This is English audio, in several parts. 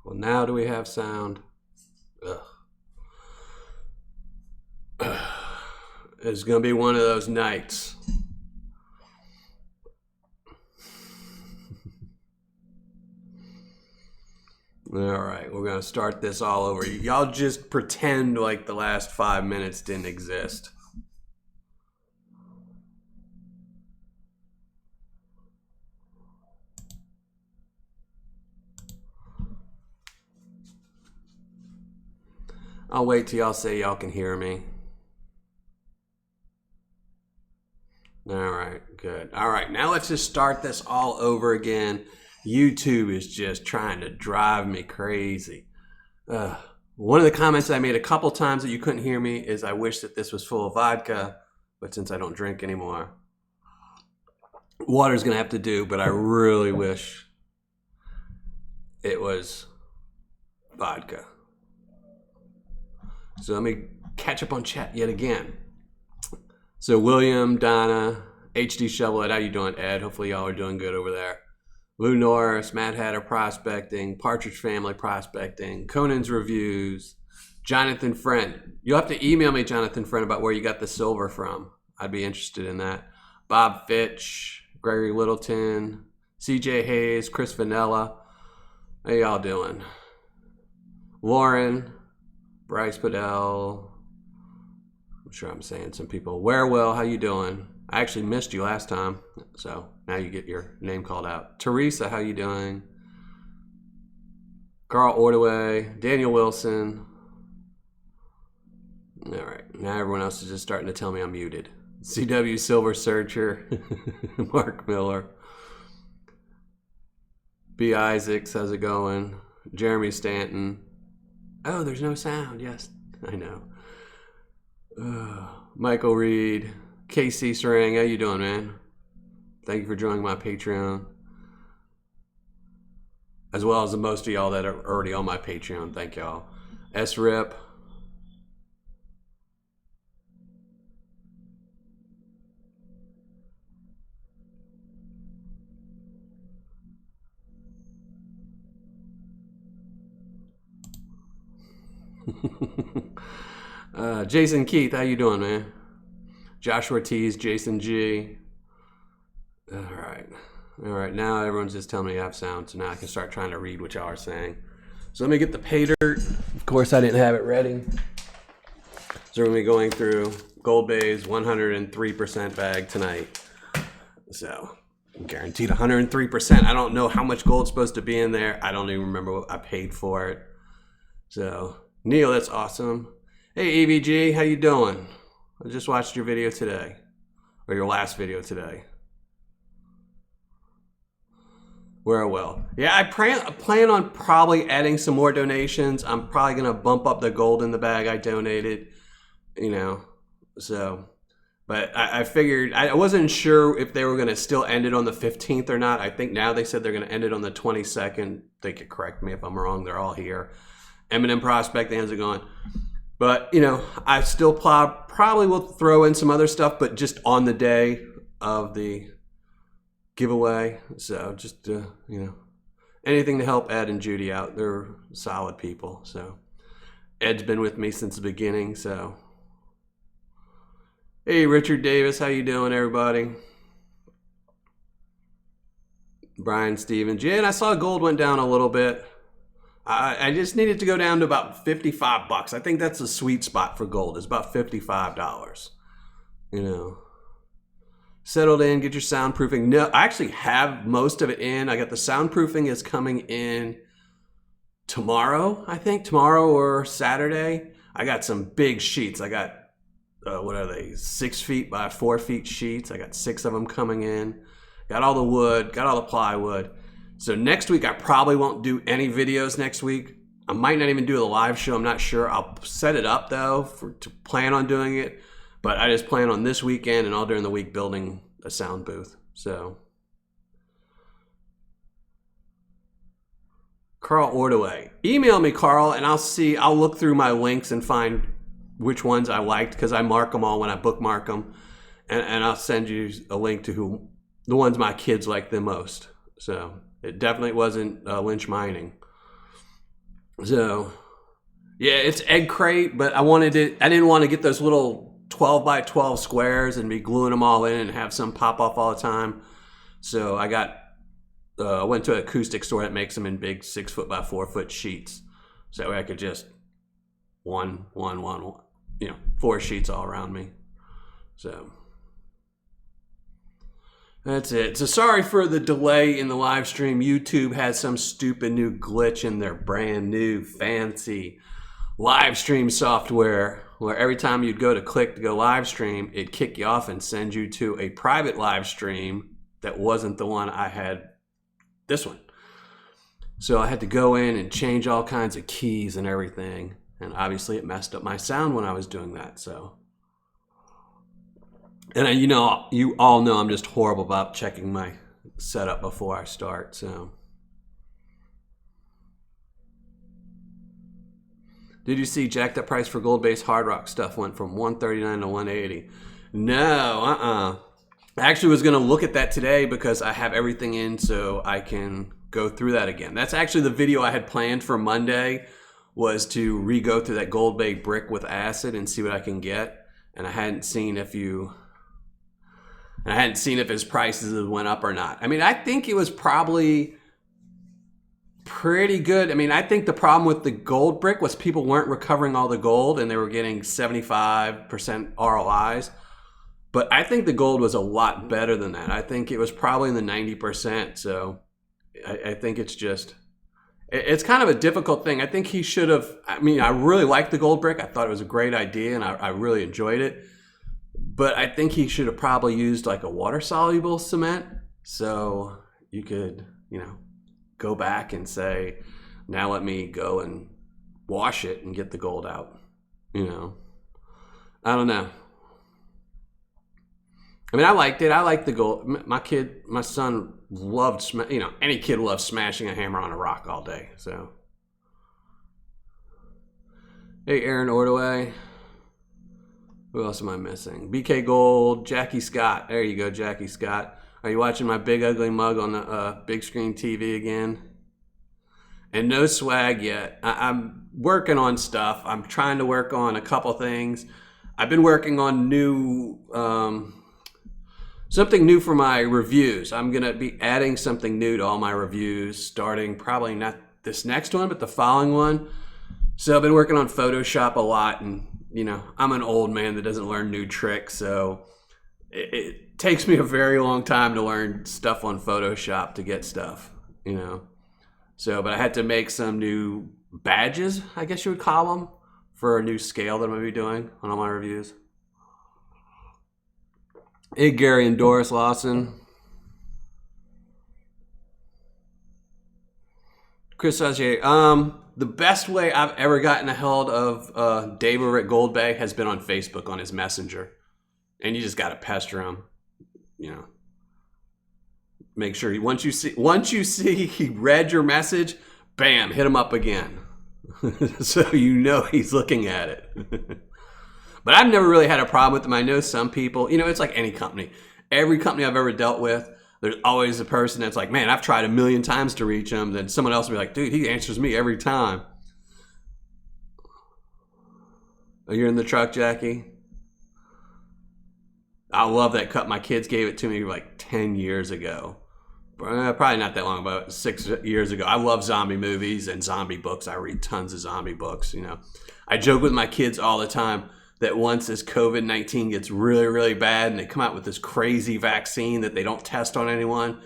Well, now do we have sound? Ugh. It's going to be one of those nights. All right, we're going to start this all over. Y'all just pretend like the last 5 minutes didn't exist. I'll wait till y'all say y'all can hear me. All right, good. All right, now let's just start this all over again. YouTube is just trying to drive me crazy. One of the comments I made a couple times that you couldn't hear me is I wish that this was full of vodka, but since I don't drink anymore, water's gonna have to do, but I really wish it was vodka. So let me catch up on chat yet again. So William, Donna, HD Shovelhead, how you doing, Ed? Hopefully y'all are doing good over there. Lou Norris, Mad Hatter Prospecting, Partridge Family Prospecting, Conan's Reviews, Jonathan Friend. You'll have to email me, Jonathan Friend, about where you got the silver from. I'd be interested in that. Bob Fitch, Gregory Littleton, CJ Hayes, Chris Vanella. How y'all doing? Lauren, Bryce Padell. I'm sure I'm saying some people. Werewell, how you doing? I actually missed you last time, so now you get your name called out. Teresa, how you doing? Carl Ordaway, Daniel Wilson. All right, now everyone else is just starting to tell me I'm muted. CW Silver Searcher, Mark Miller. B. Isaacs, how's it going? Jeremy Stanton. Oh, there's no sound. Yes, I know. Michael Reed. KC Sarang, how you doing, man? Thank you for joining my Patreon. As well as the most of y'all that are already on my Patreon. Thank y'all. S-Rip. Jason Keith, how you doing, man? Joshua Ortiz, Jason G. All right. Now everyone's just telling me I have sound, so now I can start trying to read what y'all are saying. So let me get the pay dirt. Of course, I didn't have it ready. So we're gonna be going through GoldBay's 103% bag tonight. So guaranteed 103%. I don't know how much gold's supposed to be in there. I don't even remember what I paid for it. So Neil, that's awesome. Hey EVG, how you doing? I just watched your video today, or your last video today. Well. Yeah, I plan on probably adding some more donations. I'm probably going to bump up the gold in the bag I donated, so. But I figured, I wasn't sure if they were going to still end it on the 15th or not. I think now they said they're going to end it on the 22nd. They could correct me if I'm wrong. They're all here. Eminem Prospect, how's it going? But, I still probably will throw in some other stuff, but just on the day of the giveaway. So just, anything to help Ed and Judy out. They're solid people. So Ed's been with me since the beginning. So, hey, Richard Davis, how you doing, everybody? Brian Stevens. Yeah, and I saw gold went down a little bit. I just needed to go down to about $55. I think that's a sweet spot for gold. It's about $55. Settled in, get your soundproofing. No, I actually have most of it in. I got the soundproofing is coming in tomorrow, I think. Tomorrow or Saturday. I got some big sheets. I got, what are they? 6 feet by 4 feet sheets. I got 6 of them coming in. Got all the wood, got all the plywood. So next week, I probably won't do any videos next week. I might not even do the live show. I'm not sure. I'll set it up, though, to plan on doing it. But I just plan on this weekend and all during the week building a sound booth. So Carl Ordaway. Email me, Carl, and I'll look through my links and find which ones I liked, because I mark them all when I bookmark them. And I'll send you a link to the ones my kids like the most. So it definitely wasn't Lynch Mining. So yeah, it's egg crate, but I didn't want to get those little 12 by 12 squares and be gluing them all in and have some pop off all the time. So I went to an acoustic store that makes them in big 6 foot by 4 foot sheets. So that way I could just one, 4 sheets all around me. So that's it. So sorry for the delay in the live stream. YouTube has some stupid new glitch in their brand new fancy live stream software where every time you'd go to click to go live stream, it'd kick you off and send you to a private live stream that wasn't the one I had, this one. So I had to go in and change all kinds of keys and everything. And obviously it messed up my sound when I was doing that. So, and you all know I'm just horrible about checking my setup before I start. So, did you see Jack, that price for GoldBay Hard Rock stuff went from $139 to $180? No, I actually was going to look at that today because I have everything in so I can go through that again. That's actually the video I had planned for Monday, was to re-go through that GoldBay brick with acid and see what I can get. And I hadn't seen if his prices went up or not. I mean, I think it was probably pretty good. I mean, I think the problem with the gold brick was people weren't recovering all the gold and they were getting 75% ROIs. But I think the gold was a lot better than that. I think it was probably in the 90%. So I think it's kind of a difficult thing. I think he should have, I mean, I really liked the gold brick. I thought it was a great idea and I really enjoyed it. But I think he should have probably used like a water soluble cement. So you could, go back and say, now let me go and wash it and get the gold out. I don't know. I mean, I liked it. I liked the gold. My son loved, any kid loves smashing a hammer on a rock all day. So, hey, Aaron Ordaway. Who else am I missing? BK Gold, Jackie Scott. There you go, Jackie Scott. Are you watching my big ugly mug on the big screen TV again? And no swag yet. I'm working on stuff. I'm trying to work on a couple things. I've been working on something new for my reviews. I'm going to be adding something new to all my reviews, starting probably not this next one, but the following one. So I've been working on Photoshop a lot, and I'm an old man that doesn't learn new tricks, so it takes me a very long time to learn stuff on Photoshop to get stuff, So, but I had to make some new badges, I guess you would call them, for a new scale that I'm going to be doing on all my reviews. Hey, Gary and Doris Lawson. Chris Sazier. The best way I've ever gotten a hold of Dave over at GoldBay has been on Facebook on his Messenger. And you just got to pester him, Make sure once you see he read your message, bam, hit him up again. So he's looking at it. But I've never really had a problem with them. I know some people, it's like any company. Every company I've ever dealt with, there's always a person that's like, man, I've tried 1,000,000 times to reach him. Then someone else will be like, dude, he answers me every time. Oh, you're in the truck, Jackie? I love that cup. My kids gave it to me like 10 years ago. Probably not that long, about 6 years ago. I love zombie movies and zombie books. I read tons of zombie books, I joke with my kids all the time that once this COVID-19 gets really, really bad and they come out with this crazy vaccine that they don't test on anyone,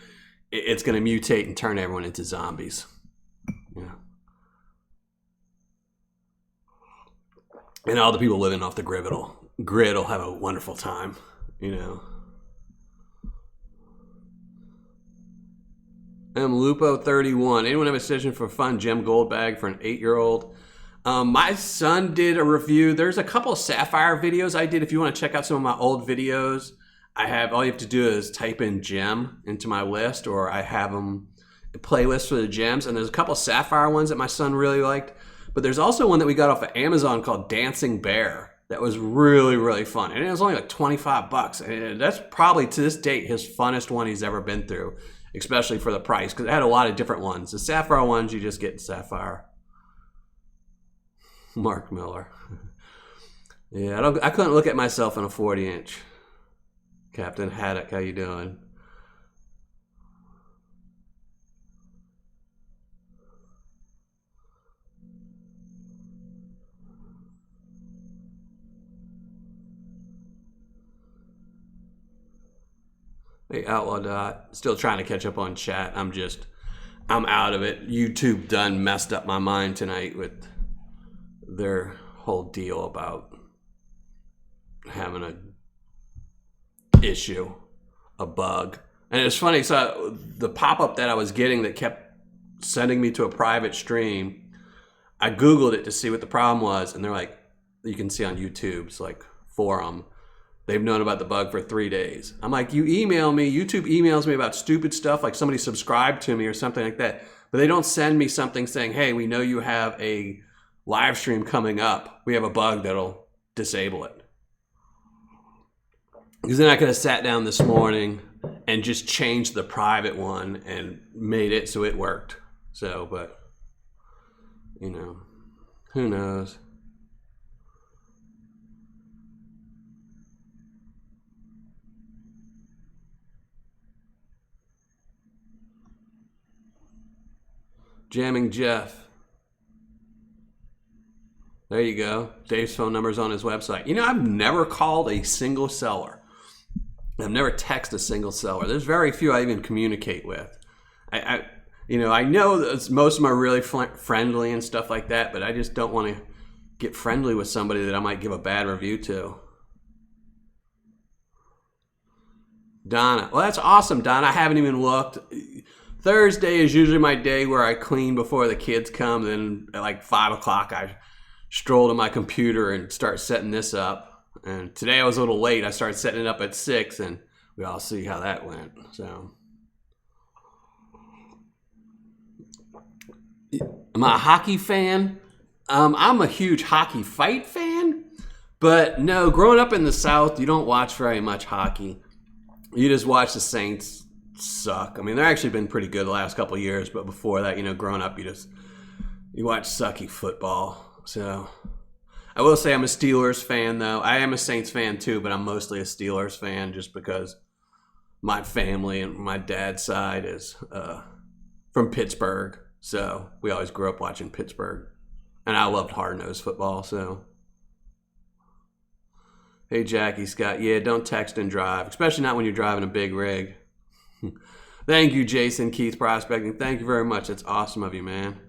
it's going to mutate and turn everyone into zombies. And all the people living off the grid will have a wonderful time, Lupo 31. Anyone have a suggestion for a fun gem gold bag for an 8-year-old? My son did a review. There's a couple of sapphire videos I did. If you want to check out some of my old videos, all you have to do is type in gem into my list, or I have them a playlist for the gems. And there's a couple of sapphire ones that my son really liked. But there's also one that we got off of Amazon called Dancing Bear. That was really, really fun. And it was only like $25. And that's probably to this date his funnest one he's ever been through, especially for the price, because it had a lot of different ones. The sapphire ones, you just get sapphire. Mark Miller. Yeah, I couldn't look at myself in a 40-inch. Captain Haddock, how you doing? Hey, Outlaw Dot. Still trying to catch up on chat. I'm out of it. YouTube done messed up my mind tonight with their whole deal about having a issue, a bug. And it's funny, so the pop-up that I was getting that kept sending me to a private stream, I Googled it to see what the problem was, and they're like, you can see on YouTube's like forum, they've known about the bug for 3 days. I'm like, you email me, YouTube emails me about stupid stuff, like somebody subscribed to me or something like that, but they don't send me something saying, hey, we know you have a live stream coming up. We have a bug that'll disable it. Because then I could have sat down this morning and just changed the private one and made it so it worked. So, but, you know, who knows? Jamming Jeff. There you go. Dave's phone number's on his website. You know, I've never called a single seller. I've never texted a single seller. There's very few I even communicate with. I know that most of them are really friendly and stuff like that, but I just don't want to get friendly with somebody that I might give a bad review to. Donna. Well, that's awesome, Donna. I haven't even looked. Thursday is usually my day where I clean before the kids come. Then at like 5 o'clock, I stroll to my computer and start setting this up. And today I was a little late. I started setting it up at 6, and we all see how that went. So, am I a hockey fan? I'm a huge hockey fight fan, but no, growing up in the South, you don't watch very much hockey. You just watch the Saints suck. I mean, they've actually been pretty good the last couple of years, but before that, growing up, you watch sucky football. So I will say I'm a Steelers fan, though. I am a Saints fan, too, but I'm mostly a Steelers fan just because my family and my dad's side is from Pittsburgh. So we always grew up watching Pittsburgh. And I loved hard-nosed football, so. Hey, Jackie Scott. Yeah, don't text and drive, especially not when you're driving a big rig. Thank you, Jason Keith Prospecting. Thank you very much. That's awesome of you, man.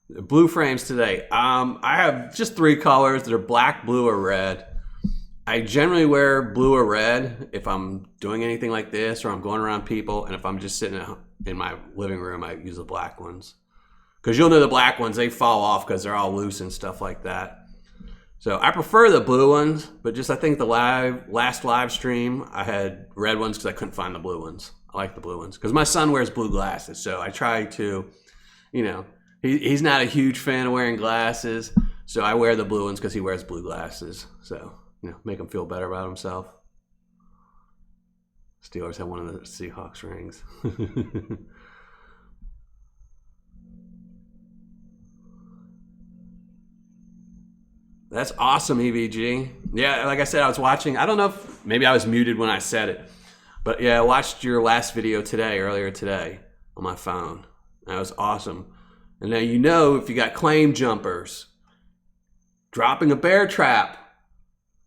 Blue frames today. I have just 3 colors. They're black, blue, or red. I generally wear blue or red if I'm doing anything like this or I'm going around people. And if I'm just sitting in my living room, I use the black ones. Because you'll know the black ones, they fall off because they're all loose and stuff like that. So I prefer the blue ones, but just I think the last live stream, I had red ones because I couldn't find the blue ones. I like the blue ones because my son wears blue glasses. So I try to, he's not a huge fan of wearing glasses. So I wear the blue ones because he wears blue glasses. So, make him feel better about himself. Steelers have one of the Seahawks rings. That's awesome, EVG. Yeah, like I said, I was watching. I don't know if maybe I was muted when I said it. But yeah, I watched your last video earlier today on my phone. That was awesome. And now if you got claim jumpers, dropping a bear trap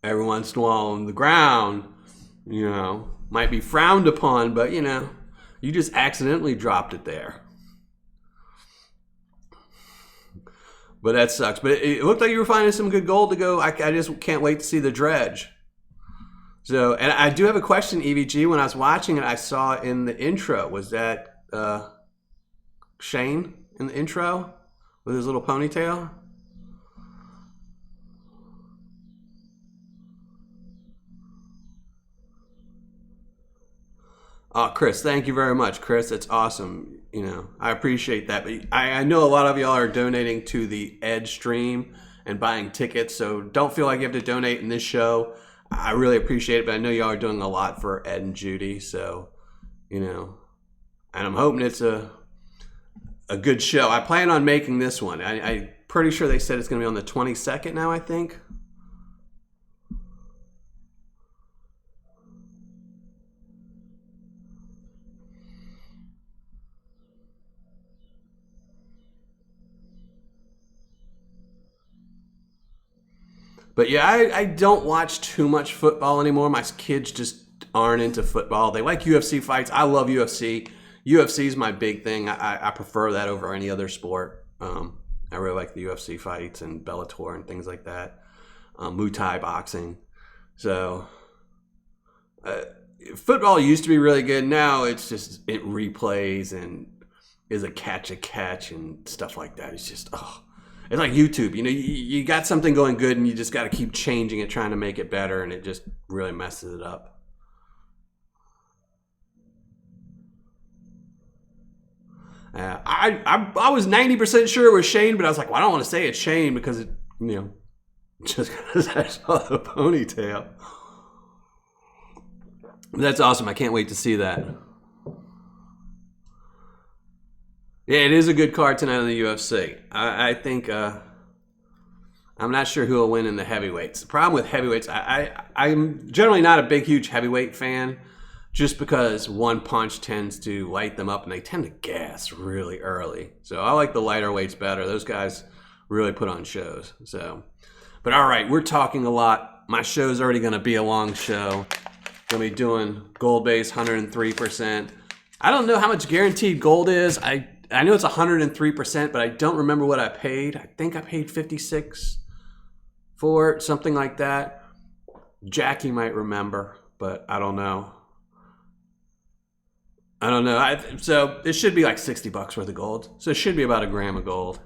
every once in a while on the ground, might be frowned upon, but you just accidentally dropped it there. But that sucks. But it looked like you were finding some good gold to go. I just can't wait to see the dredge. So, and I do have a question, EVG. When I was watching it, I saw in the intro, was that Shane in the intro with his little ponytail? Oh, Chris, thank you very much, Chris. That's awesome. I appreciate that. But I know a lot of y'all are donating to the Ed stream and buying tickets, so don't feel like you have to donate in this show. I really appreciate it, but I know y'all are doing a lot for Ed and Judy, so, and I'm hoping it's a a good show. I plan on making this one. I'm pretty sure they said it's going to be on the 22nd now, I think. But yeah, I don't watch too much football anymore. My kids just aren't into football. They like UFC fights. I love UFC. UFC is my big thing. I prefer that over any other sport. I really like the UFC fights and Bellator and things like that. Muay Thai boxing. So football used to be really good. Now it's just it replays and is a catch and stuff like that. It's just it's like YouTube. You know, you got something going good and you just got to keep changing it, trying to make it better, and it just really messes it up. I was 90% sure it was Shane, but I was like, well, I don't want to say it's Shane because it, just because I saw the ponytail. That's awesome. I can't wait to see that. Yeah, it is a good card tonight on the UFC. I think I'm not sure who will win in the heavyweights. The problem with heavyweights, I'm generally not a big, huge heavyweight fan, just because one punch tends to light them up and they tend to gas really early. So I like the lighter weights better. Those guys really put on shows. So, but all right, we're talking a lot. My show's already going to be a long show. Going to be doing GoldBay's 103%. I don't know how much guaranteed gold is. I know it's 103%, but I don't remember what I paid. I think I paid 56 for it, something like that. Jackie might remember, but I don't know. So it should be like $60 worth of gold. So it should be about a gram of gold.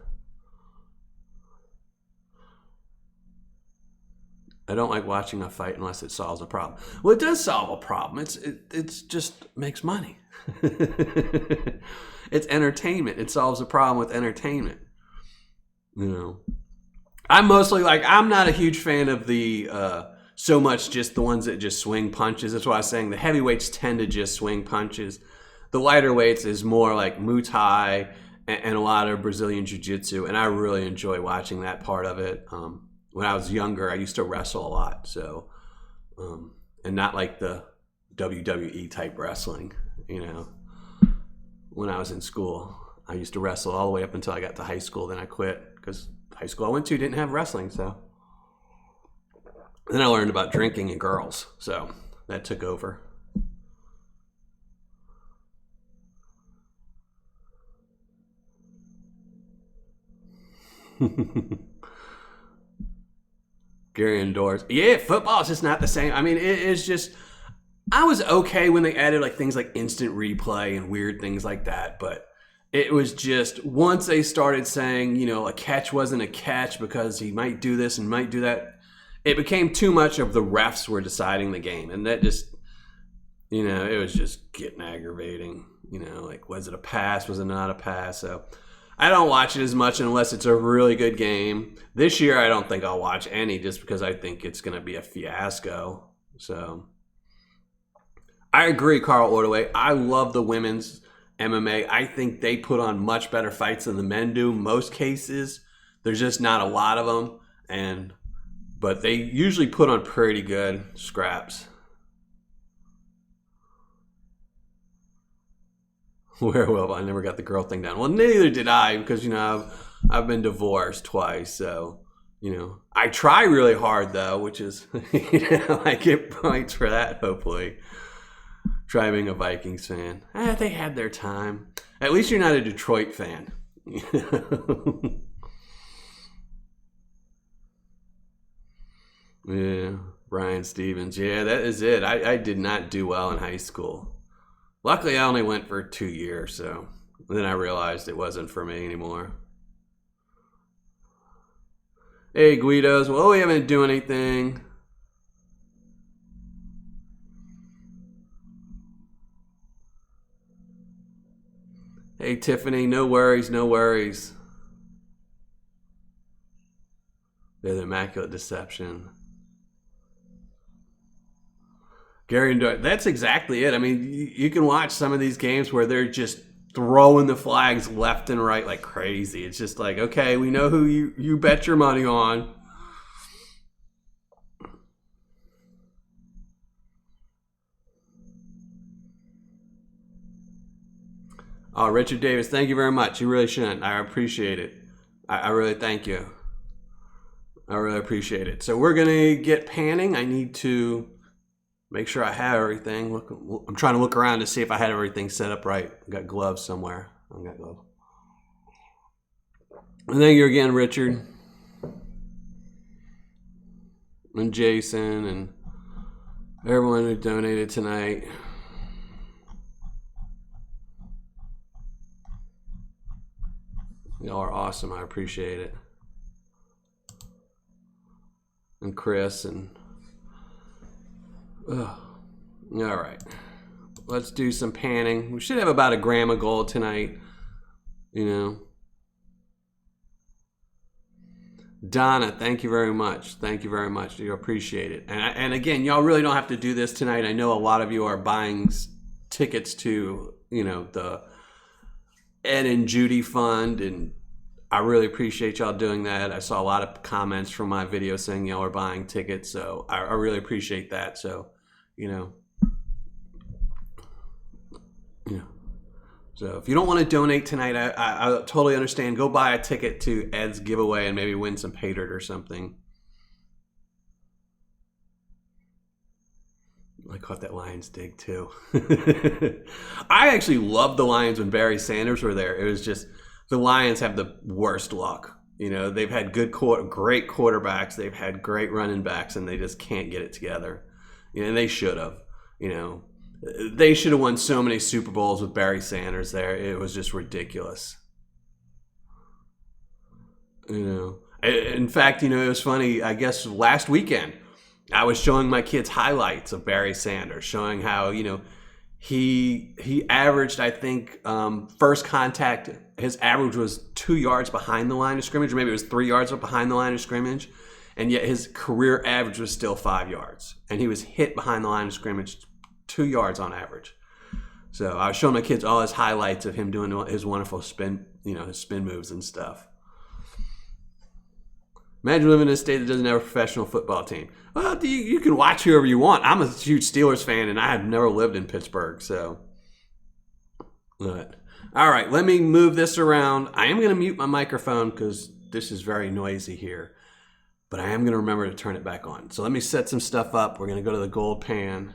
I don't like watching a fight unless it solves a problem. Well, it does solve a problem. It's just makes money. It's entertainment. It solves a problem with entertainment. I'm mostly I'm not a huge fan of the so much just the ones that just swing punches. That's why I was saying the heavyweights tend to just swing punches. The lighter weights is more like Muay Thai and a lot of Brazilian Jiu-Jitsu, and I really enjoy watching that part of it. When I was younger, I used to wrestle a lot, so and not like the WWE type wrestling, When I was in school, I used to wrestle all the way up until I got to high school. Then I quit because the high school I went to didn't have wrestling. So then I learned about drinking and girls, so that took over. Gary indoors. Yeah, football is just not the same. I mean, it's just, I was okay when they added things like instant replay and weird things like that, but it was just once they started saying, a catch wasn't a catch because he might do this and might do that, it became too much of the refs were deciding the game, and that just, it was just getting aggravating. Was it a pass? Was it not a pass? So I don't watch it as much unless it's a really good game. This year, I don't think I'll watch any just because I think it's going to be a fiasco. So I agree, Carl Ordaway. I love the women's MMA. I think they put on much better fights than the men do. Most cases, there's just not a lot of them, but they usually put on pretty good scraps. Where will I never got the girl thing down? Well, neither did I because I've been divorced twice, so I try really hard though, which is I get points for that. Hopefully, try being a Vikings fan. They had their time. At least you're not a Detroit fan. Yeah, Brian Stevens. Yeah, that is it. I did not do well in high school. Luckily, I only went for 2 years, so then I realized it wasn't for me anymore. Hey, Guidos. Well, we haven't done anything. Hey, Tiffany. No worries, no worries. They're the Immaculate Deception. Gary and that's exactly it. I mean, you can watch some of these games where they're just throwing the flags left and right like crazy. It's just like, okay, we know who you bet your money on. Oh, Richard Davis, thank you very much. You really shouldn't. I appreciate it. I really thank you. I really appreciate it. So we're gonna get panning. I need to make sure I have everything. Look, I'm trying to look around to see if I had everything set up right. I got gloves somewhere. I got gloves. And thank you again, Richard and Jason and everyone who donated tonight. Y'all are awesome. I appreciate it. And Chris and all right, let's do some panning. We should have about 1 gram of gold tonight, you know. Donna, thank you very much. Thank you very much. You appreciate it. And again, y'all really don't have to do this tonight. I know a lot of you are buying tickets to, you know, the Ed and Judy Fund, and I really appreciate y'all doing that. I saw a lot of comments from my video saying y'all are buying tickets, so I really appreciate that. So, you know. So if you don't want to donate tonight, I totally understand. Go buy a ticket to Ed's giveaway and maybe win some pay dirt or something. I caught that Lions dig too. I actually loved the Lions when Barry Sanders were there. It was just the Lions have the worst luck. You know, they've had great quarterbacks, they've had great running backs, and they just can't get it together. You know, and they should have. You know, they should have won so many Super Bowls with Barry Sanders there. It was just ridiculous. You know, in fact, you know, it was funny. I guess last weekend, I was showing my kids highlights of Barry Sanders, showing how, you know, he averaged, I think, first contact, his average was 2 yards behind the line of scrimmage, or maybe it was 3 yards behind the line of scrimmage, and yet his career average was still 5 yards, and he was hit behind the line of scrimmage 2 yards on average. So I was showing my kids all his highlights of him doing his wonderful spin, you know, his spin moves and stuff. Imagine living in a state that doesn't have a professional football team. Well, you can watch whoever you want. I'm a huge Steelers fan, and I have never lived in Pittsburgh, so. But, all right, let me move this around. I am going to mute my microphone because this is very noisy here, but I am going to remember to turn it back on. So let me set some stuff up. We're going to go to the gold pan.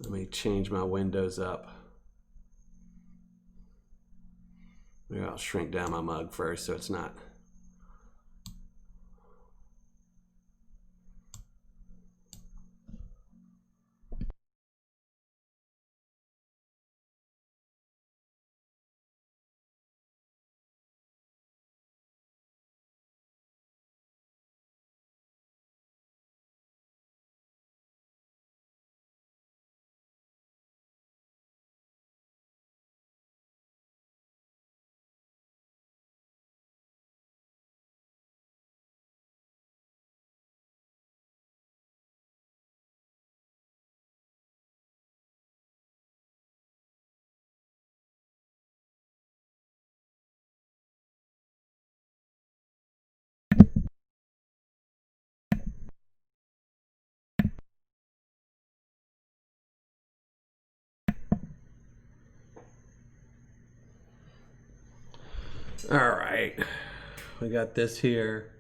Let me change my windows up. Maybe I'll shrink down my mug first so it's not. All right, we got this here.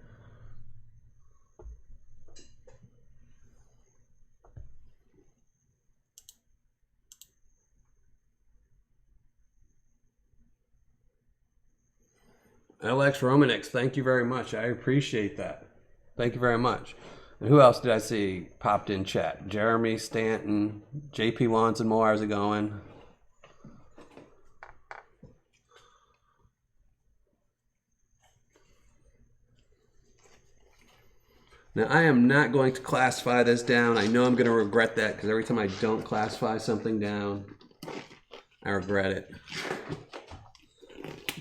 LX Romanix, thank you very much. I appreciate that. Thank you very much. And who else did I see popped in chat? Jeremy Stanton, JP Wants and more. How's it going? Now, I am not going to classify this down. I know I'm going to regret that because every time I don't classify something down, I regret it.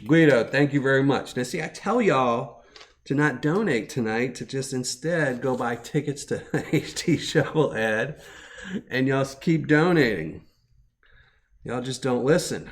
Guido, thank you very much. Now, see, I tell y'all to not donate tonight, to just instead go buy tickets to HT Shovel Ed, and y'all keep donating. Y'all just don't listen.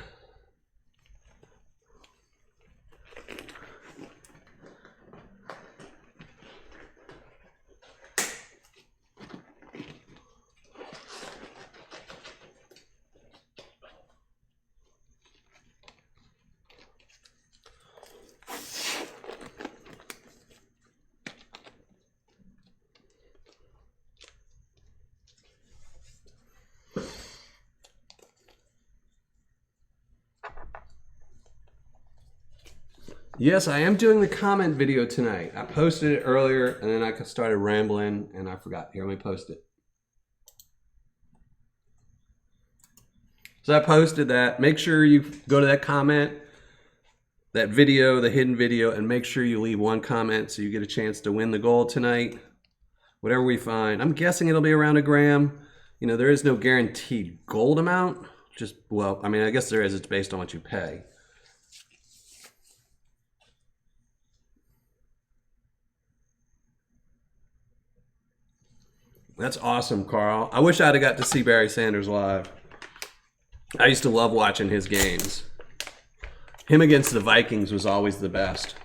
Yes, I am doing the comment video tonight. I posted it earlier and then I started rambling and I forgot. Here, let me post it. So I posted that. Make sure you go to that comment, that video, the hidden video, and make sure you leave one comment so you get a chance to win the gold tonight. Whatever we find. I'm guessing it'll be around 1 gram. You know, there is no guaranteed gold amount. Just, well, I mean, I guess there is. It's based on what you pay. That's awesome, Carl. I wish I'd have got to see Barry Sanders live. I used to love watching his games. Him against the Vikings was always the best.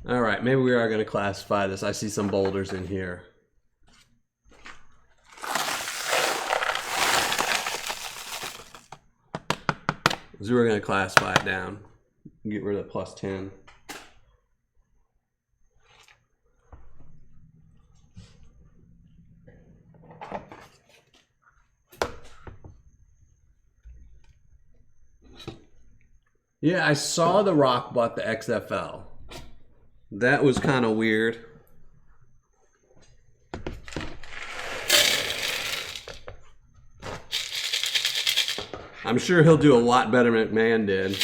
All right, maybe we are going to classify this. I see some boulders in here. So we're going to classify it down. Get rid of the +10. Yeah, I saw The Rock bought the XFL. That was kind of weird. I'm sure he'll do a lot better than McMahon did.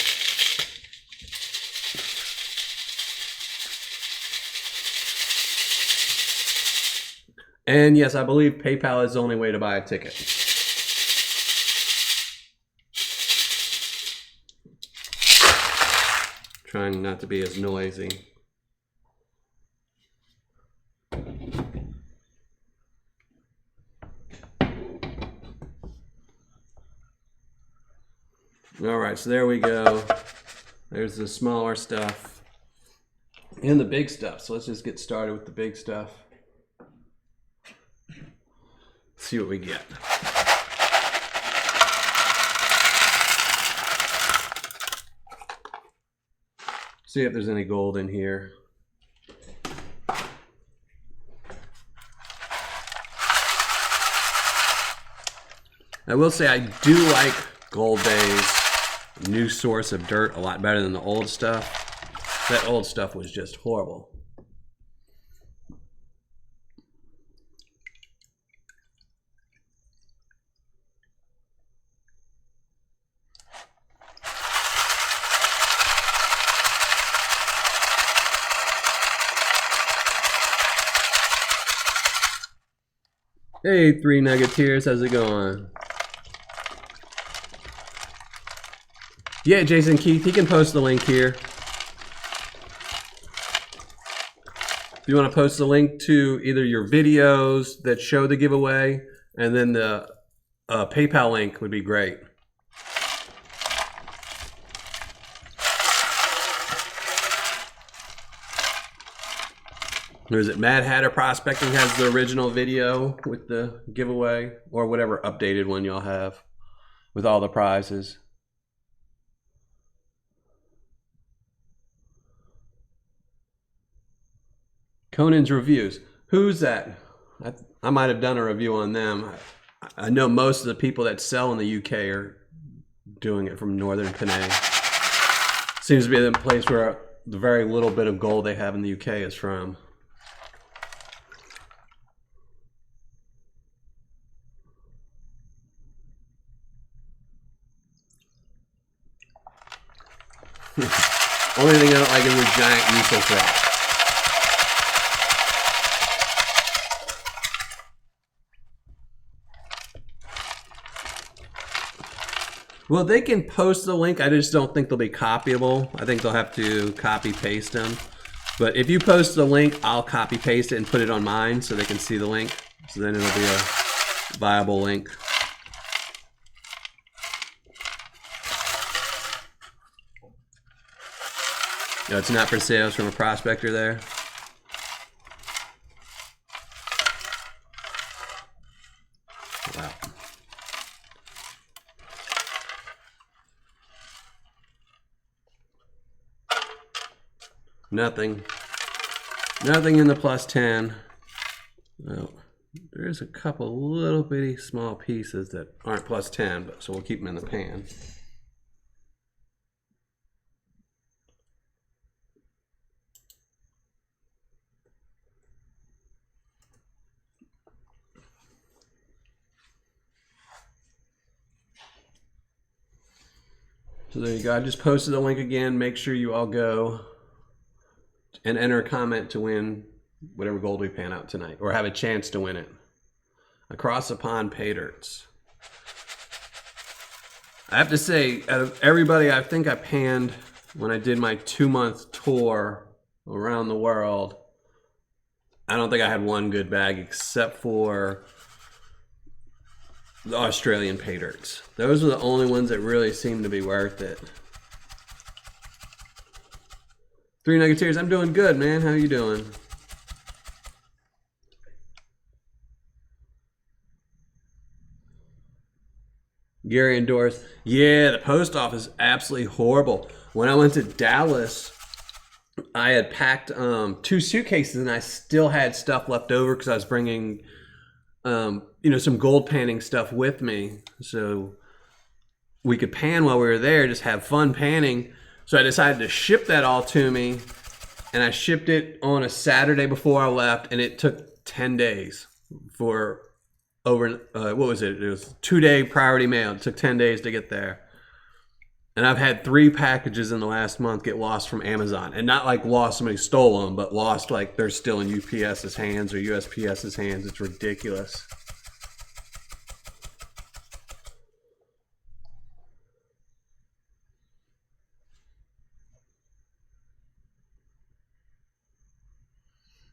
And yes, I believe PayPal is the only way to buy a ticket. Trying not to be as noisy. All right, so there we go. There's the smaller stuff and the big stuff. So let's just get started with the big stuff. See what we get. See if there's any gold in here. I will say I do like GoldBay's new source of dirt a lot better than the old stuff. That old stuff was just horrible. Hey, 3 Nuggeteers, how's it going? Yeah, Jason Keith, he can post the link here. If you want to post the link to either your videos that show the giveaway, and then the PayPal link would be great. Or is it Mad Hatter Prospecting has the original video with the giveaway, or whatever updated one y'all have with all the prizes. Conan's Reviews. Who's that? I might have done a review on them. I know most of the people that sell in the UK are doing it from Northern Panay. Seems to be the place where the very little bit of gold they have in the UK is from. Only thing I don't like is the giant mussel crab. Well, they can post the link. I just don't think they'll be copyable. I think they'll have to copy paste them. But if you post the link, I'll copy paste it and put it on mine so they can see the link. So then it'll be viable link. No, it's not for sale. It's from a prospector there. Wow. Nothing. Nothing in the plus 10. Well, there is a couple little bitty small pieces that aren't plus 10, but so we'll keep them in the pan. So there you go. I just posted the link again. Make sure you all go and enter a comment to win whatever gold we pan out tonight, or have a chance to win it. Across the pond pay dirts. I have to say, out of everybody I think I panned when I did my 2-month tour around the world, I don't think I had one good bag except for the Australian pay dirts. Those are the only ones that really seem to be worth it. 3 Nuggeteers, I'm doing good, man. How you doing? Gary and Doris. Yeah, the post office is absolutely horrible. When I went to Dallas, I had packed 2 suitcases and I still had stuff left over because I was bringing some gold panning stuff with me, so we could pan while we were there, just have fun panning. So I decided to ship that all to me, and I shipped it on a Saturday before I left, and it took 10 days for what was it? It was 2-day priority mail. It took 10 days to get there. And I've had 3 packages in the last month get lost from Amazon. And not like lost, somebody stole them, but lost like they're still in UPS's hands or USPS's hands. It's ridiculous.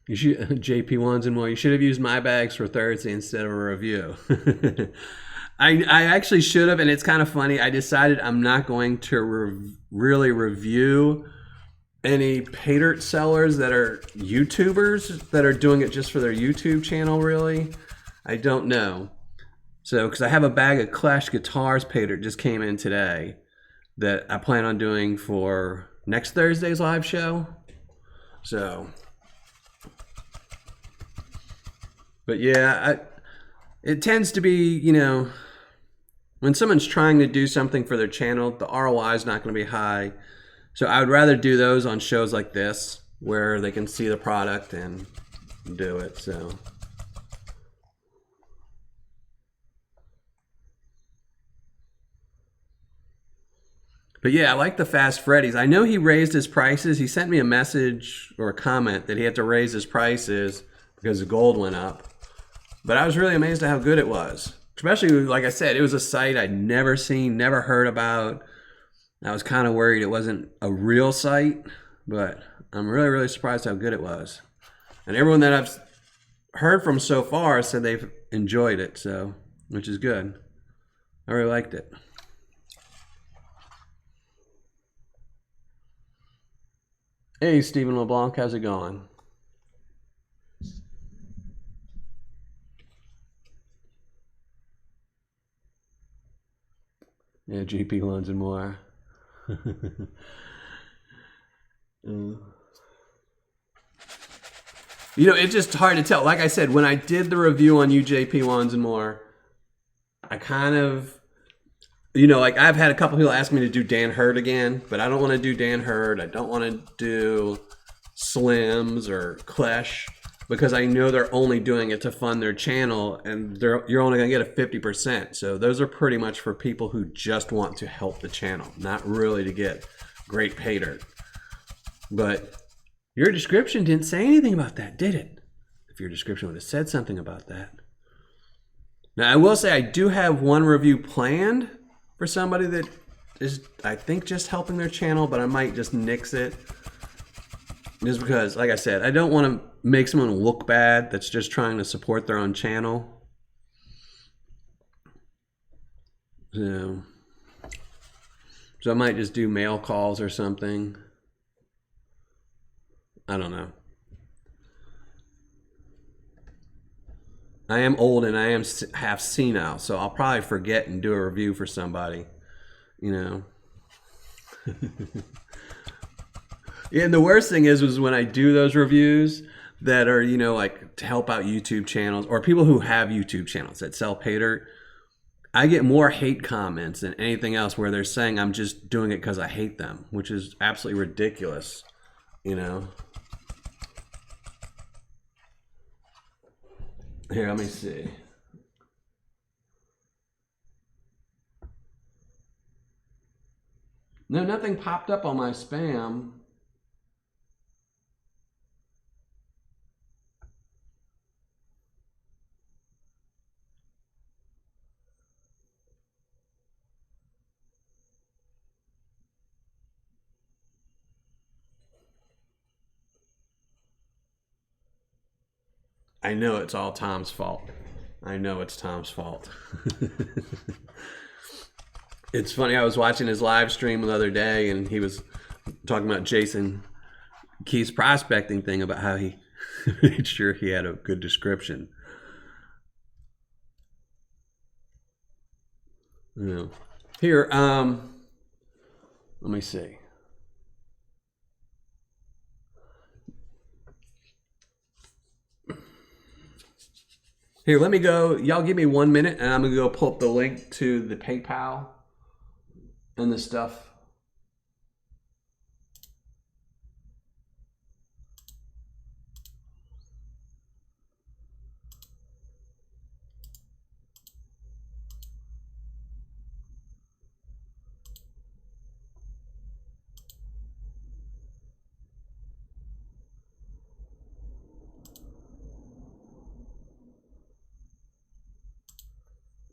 You should, JP Ones and more. You should have used my bags for Thursday instead of a review. I actually should have, and it's kind of funny. I decided I'm not going to really review any pay dirt sellers that are YouTubers that are doing it just for their YouTube channel, really. I don't know. So, because I have a bag of Clash Guitars pay dirt just came in today that I plan on doing for next Thursday's live show. So... But yeah, it tends to be, when someone's trying to do something for their channel, the ROI is not going to be high. So I would rather do those on shows like this where they can see the product and do it. So. But yeah, I like the Fast Freddy's. I know he raised his prices. He sent me a message or a comment that he had to raise his prices because the gold went up. But I was really amazed at how good it was. Especially, like I said, it was a site I'd never seen, never heard about. I was kind of worried it wasn't a real site, but I'm really, really surprised how good it was. And everyone that I've heard from so far said they've enjoyed it, so, which is good. I really liked it. Hey, Stephen LeBlanc, how's it going? Yeah, GP loans and more. It's just hard to tell. Like I said, when I did the review on UJP ones and more, I kind of, I've had a couple people ask me to do Dan Hurd again, but I don't want to do Dan Hurd. I don't want to do Slims or Klesh, because I know they're only doing it to fund their channel, and you're only going to get a 50%. So those are pretty much for people who just want to help the channel, not really to get great pay dirt. But your description didn't say anything about that, did it? If your description would have said something about that. Now, I will say I do have one review planned for somebody that is, I think, just helping their channel, but I might just nix it. Just because, like I said, I don't want to make someone look bad that's just trying to support their own channel. So I might just do mail calls or something. I don't know. I am old and I am half senile, so I'll probably forget and do a review for somebody, you know. Yeah, and the worst thing is when I do those reviews that are, you know, like to help out YouTube channels or people who have YouTube channels that sell pay dirt, I get more hate comments than anything else where they're saying I'm just doing it because I hate them, which is absolutely ridiculous, you know. Here, let me see. No, nothing popped up on my spam. I know it's all Tom's fault. I know it's Tom's fault. It's funny, I was watching his live stream the other day and he was talking about Jason Key's prospecting thing about how he made sure he had a good description. Yeah. Here, let me see. Here, let me go. Y'all give me 1 minute and I'm going to go pull up the link to the PayPal and the stuff.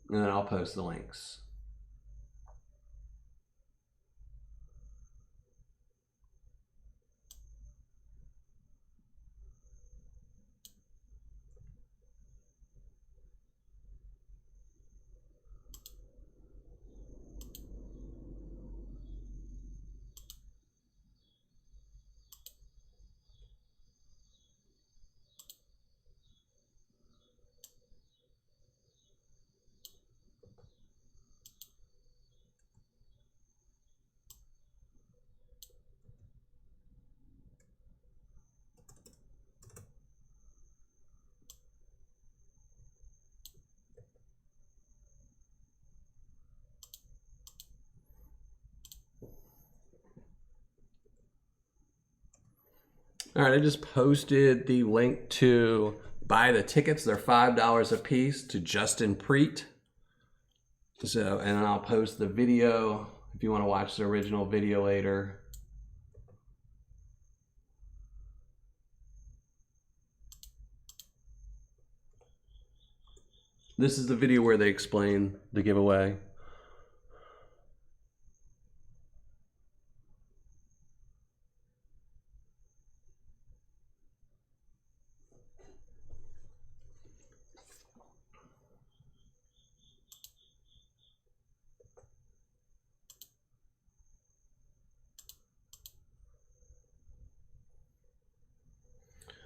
And then I'll post the links. All right, I just posted the link to buy the tickets. They're $5 a piece to Justin Preet. So, and then I'll post the video if you want to watch the original video later. This is the video where they explain the giveaway.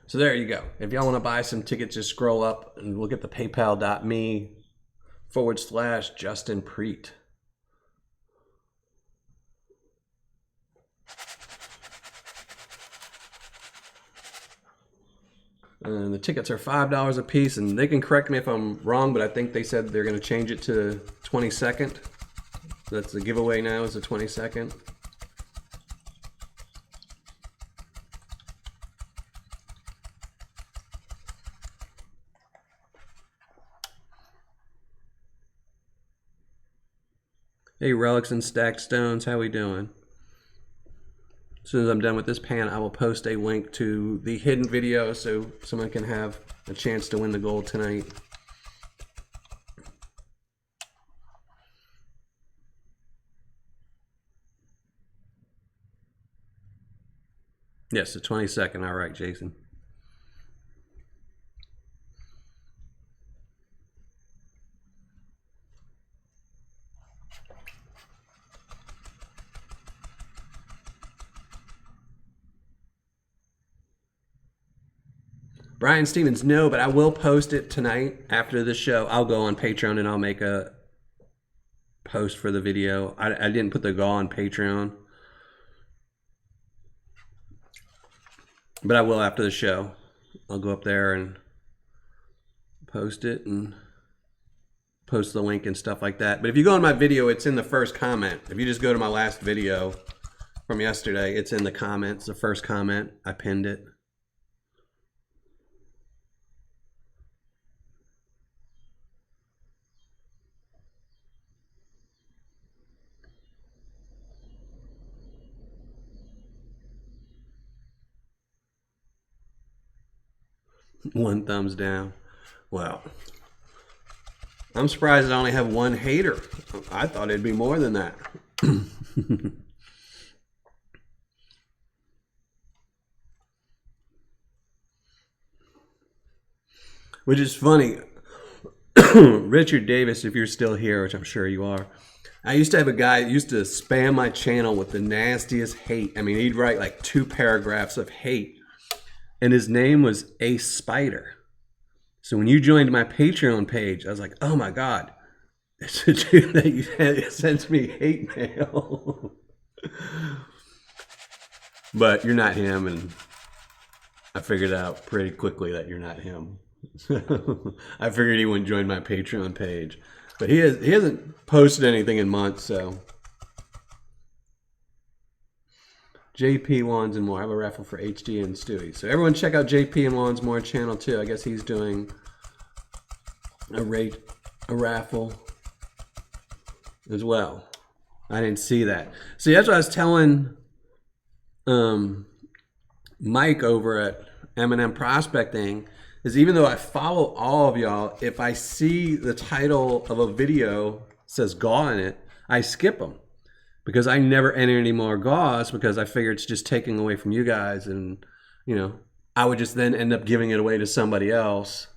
So there you go. If y'all want to buy some tickets, just scroll up and look at the paypal.me/Justin Preet. And the tickets are $5 a piece, and they can correct me if I'm wrong, but I think they said they're going to change it to 22nd. That's the giveaway now, is the 22nd. Hey, Relics and Stacked Stones, how we doing? As soon as I'm done with this pan, I will post a link to the hidden video so someone can have a chance to win the gold tonight. Yes, the 22nd. All right, Jason. Brian Stevens, no, but I will post it tonight after the show. I'll go on Patreon and I'll make a post for the video. I didn't put the goal on Patreon, but I will after the show. I'll go up there and post it and post the link and stuff like that. But if you go on my video, it's in the first comment. If you just go to my last video from yesterday, it's in the comments, the first comment. I pinned it. One thumbs down. Well, I'm surprised I only have one hater. I thought it'd be more than that. Which is funny. Richard Davis, if you're still here, which I'm sure you are, I used to have a guy that used to spam my channel with the nastiest hate. I mean, he'd write like 2 paragraphs of hate. And his name was A Spider. So when you joined my Patreon page, I was like, oh my God, it's a dude that sends me hate mail. But you're not him, and I figured out pretty quickly that you're not him. I figured he wouldn't join my Patreon page. But he hasn't posted anything in months, so. JP Wands and More. I have a raffle for HD and Stewie. So everyone check out JP and Wands More channel too. I guess he's doing a raffle as well. I didn't see that. See, that's what I was telling Mike over at M&M Prospecting, is even though I follow all of y'all, if I see the title of a video says GAW in it, I skip them. Because I never enter any more GAWs because I figure it's just taking away from you guys, and you know, I would just then end up giving it away to somebody else.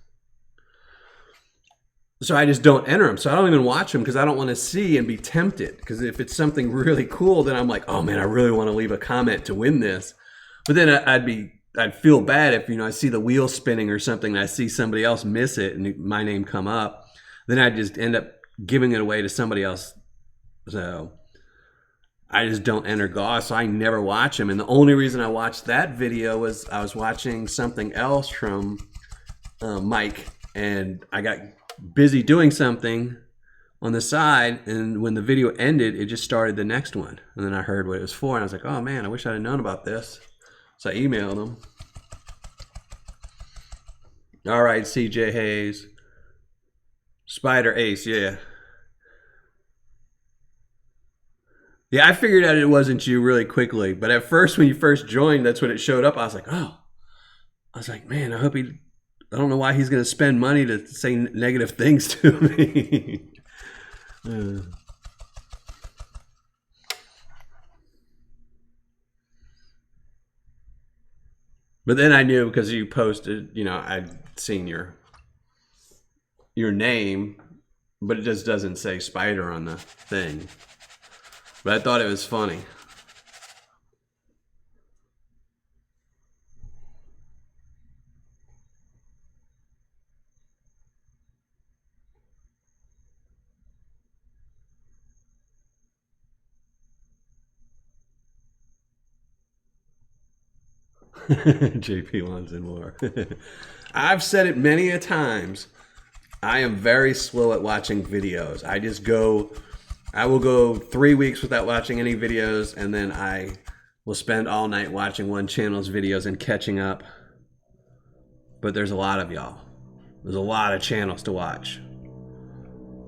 So I just don't enter them. So I don't even watch them because I don't want to see and be tempted. Because if it's something really cool, then I'm like, oh man, I really want to leave a comment to win this. But then I'd feel bad if, you know, I see the wheel spinning or something and I see somebody else miss it and my name come up. Then I just end up giving it away to somebody else. So I just don't enter GAW, so I never watch them. And the only reason I watched that video was I was watching something else from Mike, and I got busy doing something on the side, and when the video ended, it just started the next one. And then I heard what it was for, and I was like, oh man, I wish I'd have known about this. So I emailed him. All right, CJ Hayes. Spider Ace, yeah. Yeah, I figured out it wasn't you really quickly. But at first, when you first joined, that's when it showed up. I was like, oh. I was like, man, I don't know why he's going to spend money to say negative things to me. But then I knew because you posted, you know, I'd seen your name, but it just doesn't say Spider on the thing. But I thought it was funny. JP Wands and More. I've said it many a times. I am very slow at watching videos. I will go 3 weeks without watching any videos, and then I will spend all night watching one channel's videos and catching up. But there's a lot of y'all. There's a lot of channels to watch.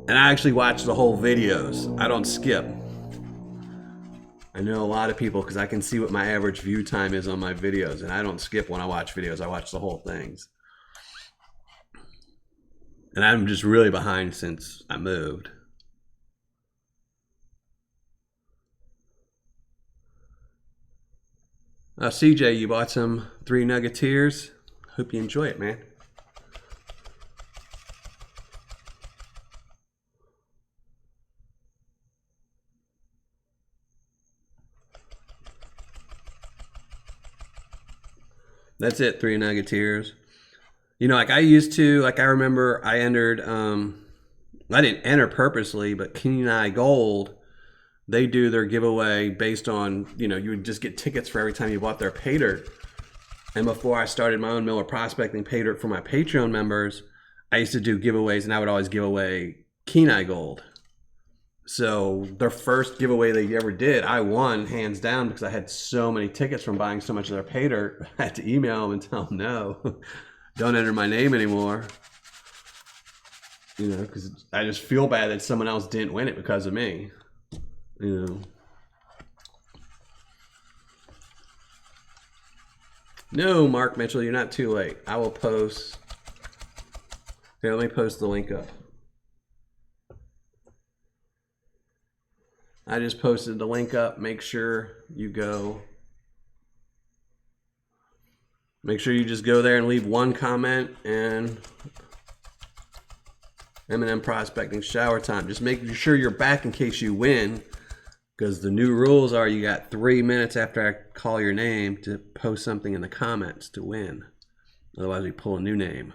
And I actually watch the whole videos. I don't skip. I know a lot of people because I can see what my average view time is on my videos, and I don't skip when I watch videos. I watch the whole things. And I'm just really behind since I moved. CJ, you bought some 3 Nuggeteers. Hope you enjoy it, man. That's it, 3 Nuggeteers. You know, like I used to, like I remember I entered, I didn't enter purposely, but Kenai Gold, they do their giveaway based on, you know, you would just get tickets for every time you bought their pay dirt. And before I started my own Miller Prospecting pay dirt for my Patreon members, I used to do giveaways, and I would always give away Kenai Gold. So their first giveaway they ever did, I won hands down because I had so many tickets from buying so much of their pay dirt. I had to email them and tell them no, don't enter my name anymore. You know, because I just feel bad that someone else didn't win it because of me. You know. No, Mark Mitchell, you're not too late. I will post. Here, let me post the link up. I just posted the link up. Make sure you go. Make sure you just go there and leave one comment and M&M Prospecting Shower Time. Just make sure you're back in case you win, because the new rules are you got 3 minutes after I call your name to post something in the comments to win. Otherwise, we pull a new name.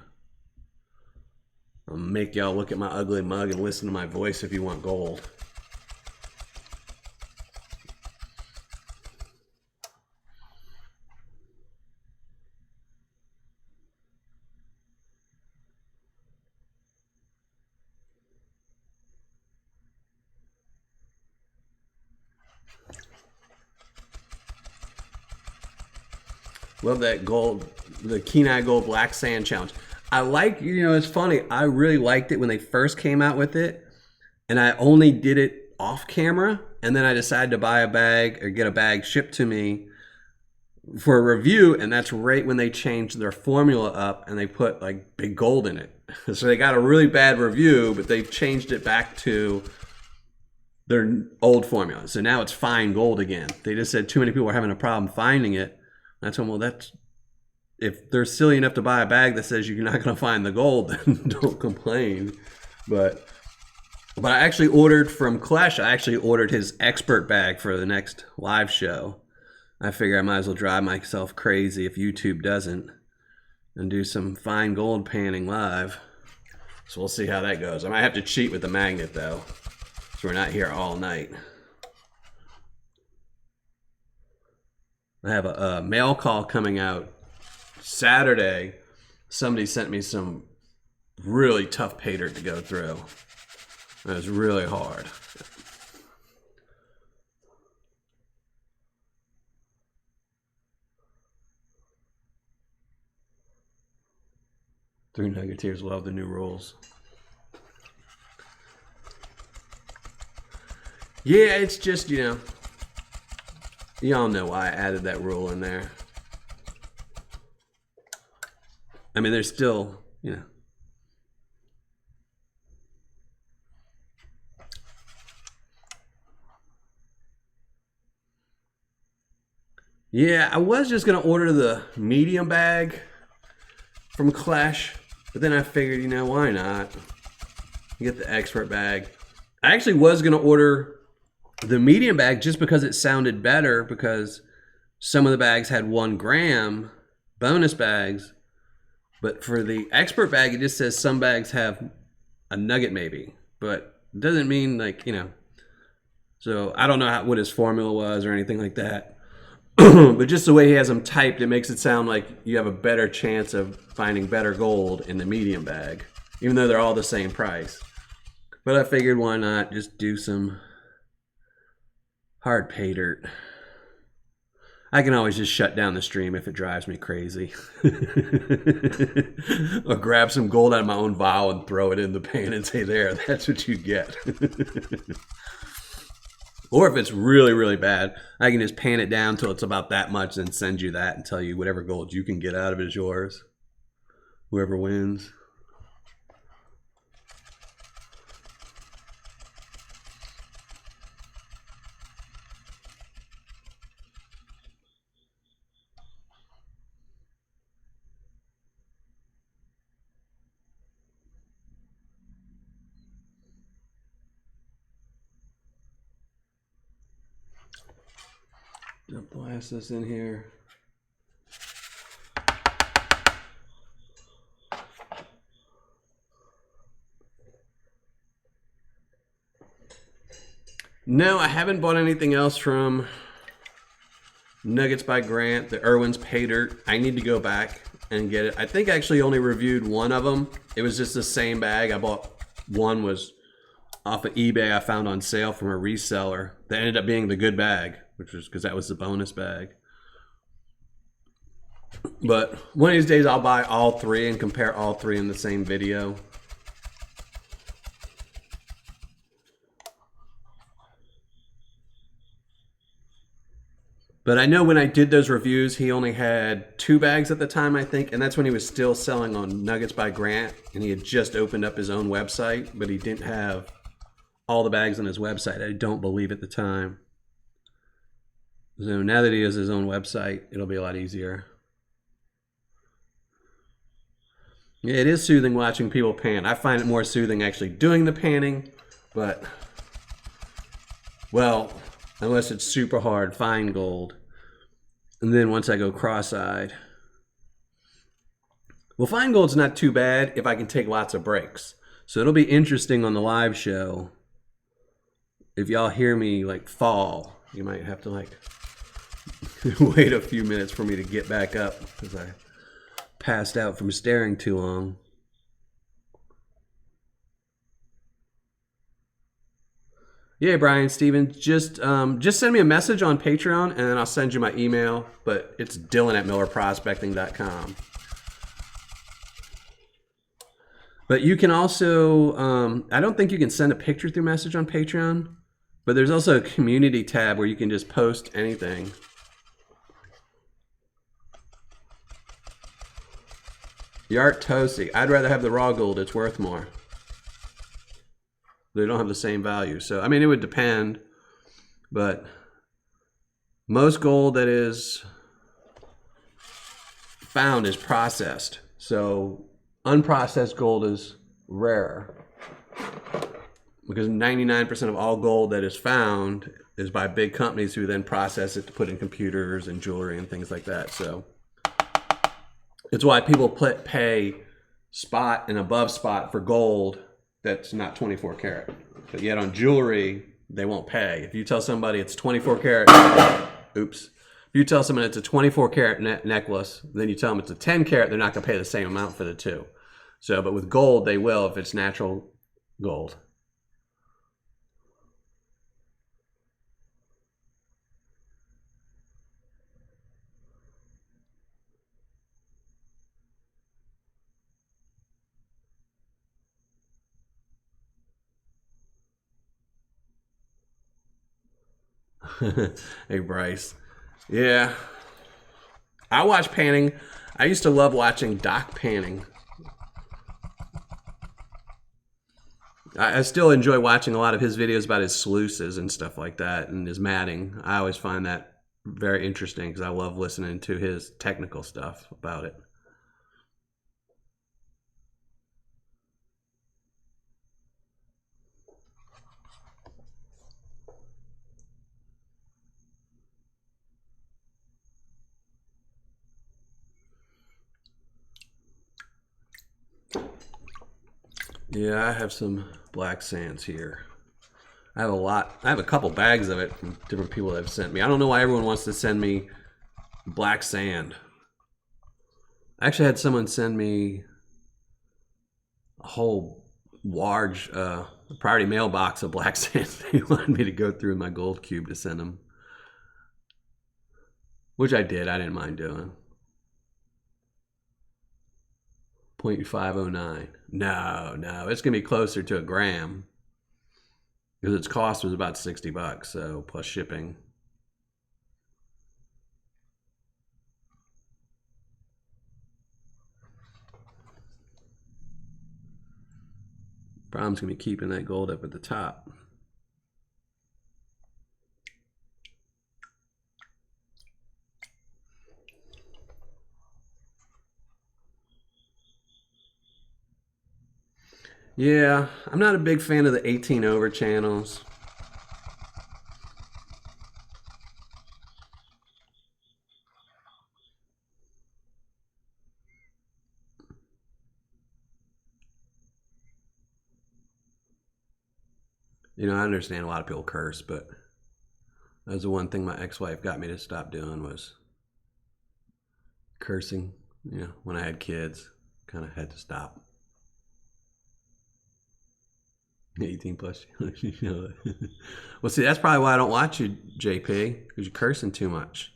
I'll make y'all look at my ugly mug and listen to my voice if you want gold. Love that gold, the Kenai Gold Black Sand Challenge. I like, you know, it's funny. I really liked it when they first came out with it, and I only did it off camera, and then I decided to buy a bag or get a bag shipped to me for a review, and that's right when they changed their formula up and they put like big gold in it. So they got a really bad review, but they've changed it back to their old formula. So now it's fine gold again. They just said too many people are having a problem finding it. I told them, well, that's, if they're silly enough to buy a bag that says you're not going to find the gold, then don't complain. But I actually ordered from Clash. I actually ordered his expert bag for the next live show. I figure I might as well drive myself crazy if YouTube doesn't, and do some fine gold panning live. So we'll see how that goes. I might have to cheat with the magnet though, so we're not here all night. I have a mail call coming out Saturday. Somebody sent me some really tough pay dirt to go through. It was really hard. Three Nuggeteers love the new rules. Yeah, it's just, you know, y'all know why I added that rule in there. I mean, there's still, you know. Yeah, I was just going to order the medium bag from Clash, but then I figured, you know, why not? Get the expert bag. I actually was going to order the medium bag just because it sounded better, because some of the bags had 1 gram bonus bags, but for the expert bag it just says some bags have a nugget maybe, but it doesn't mean, like, you know. So I don't know what his formula was or anything like that. But just the way he has them typed, it makes it sound like you have a better chance of finding better gold in the medium bag, even though they're all the same price. But I figured, why not just do some hard pay dirt. I can always just shut down the stream if it drives me crazy. Or grab some gold out of my own vial and throw it in the pan and say, there, that's what you get. Or if it's really, really bad, I can just pan it down till it's about that much and send you that and tell you whatever gold you can get out of it is yours. Whoever wins. I'll blast this in here. No, I haven't bought anything else from Nuggets by Grant, the Irwin's Pay Dirt. I need to go back and get it. I think I actually only reviewed one of them. It was just the same bag. I bought one was off of eBay I found on sale from a reseller. That ended up being the good bag, which was because that was the bonus bag. But one of these days I'll buy all three and compare all three in the same video. But I know when I did those reviews, he only had 2 bags at the time, I think, and that's when he was still selling on Nuggets by Grant, and he had just opened up his own website, but he didn't have all the bags on his website, I don't believe at the time. So now that he has his own website, it'll be a lot easier. Yeah, it is soothing watching people pan. I find it more soothing actually doing the panning, but, well, unless it's super hard, fine gold. And then once I go cross-eyed. Well, fine gold's not too bad if I can take lots of breaks. So it'll be interesting on the live show. If y'all hear me like fall, you might have to like wait a few minutes for me to get back up because I passed out from staring too long. Yeah, Brian, Steven, just send me a message on Patreon and then I'll send you my email. But it's Dylan@MillerProspecting.com. But you can also, I don't think you can send a picture through message on Patreon, but there's also a community tab where you can just post anything. Yart Toasty, I'd rather have the raw gold, it's worth more. They don't have the same value. So, I mean, it would depend, but most gold that is found is processed. So unprocessed gold is rarer because 99% of all gold that is found is by big companies who then process it to put in computers and jewelry and things like that. So it's why people pay spot and above spot for gold that's not 24 karat. But yet on jewelry, they won't pay. If you tell somebody it's 24 karat, oops. If you tell someone it's a 24 karat necklace, then you tell them it's a 10 karat, they're not going to pay the same amount for the two. So, but with gold, they will if it's natural gold. Hey, Bryce. Yeah. I watch panning. I used to love watching Doc panning. I still enjoy watching a lot of his videos about his sluices and stuff like that and his matting. I always find that very interesting because I love listening to his technical stuff about it. Yeah, I have some black sands here. I have a lot. I have a couple bags of it from different people that have sent me. I don't know why everyone wants to send me black sand. I actually had someone send me a whole large priority mailbox of black sand. They wanted me to go through my gold cube to send them, which I did. I didn't mind doing. 0.509. No, it's gonna be closer to a gram because its cost was about $60, so plus shipping. Problem's gonna be keeping that gold up at the top. Yeah, I'm not a big fan of the 18 over channels. You know, I understand a lot of people curse, but that was the one thing my ex-wife got me to stop doing was cursing. You know, when I had kids, kind of had to stop. 18 plus. You know. Well, see, that's probably why I don't watch you, JP, because you're cursing too much.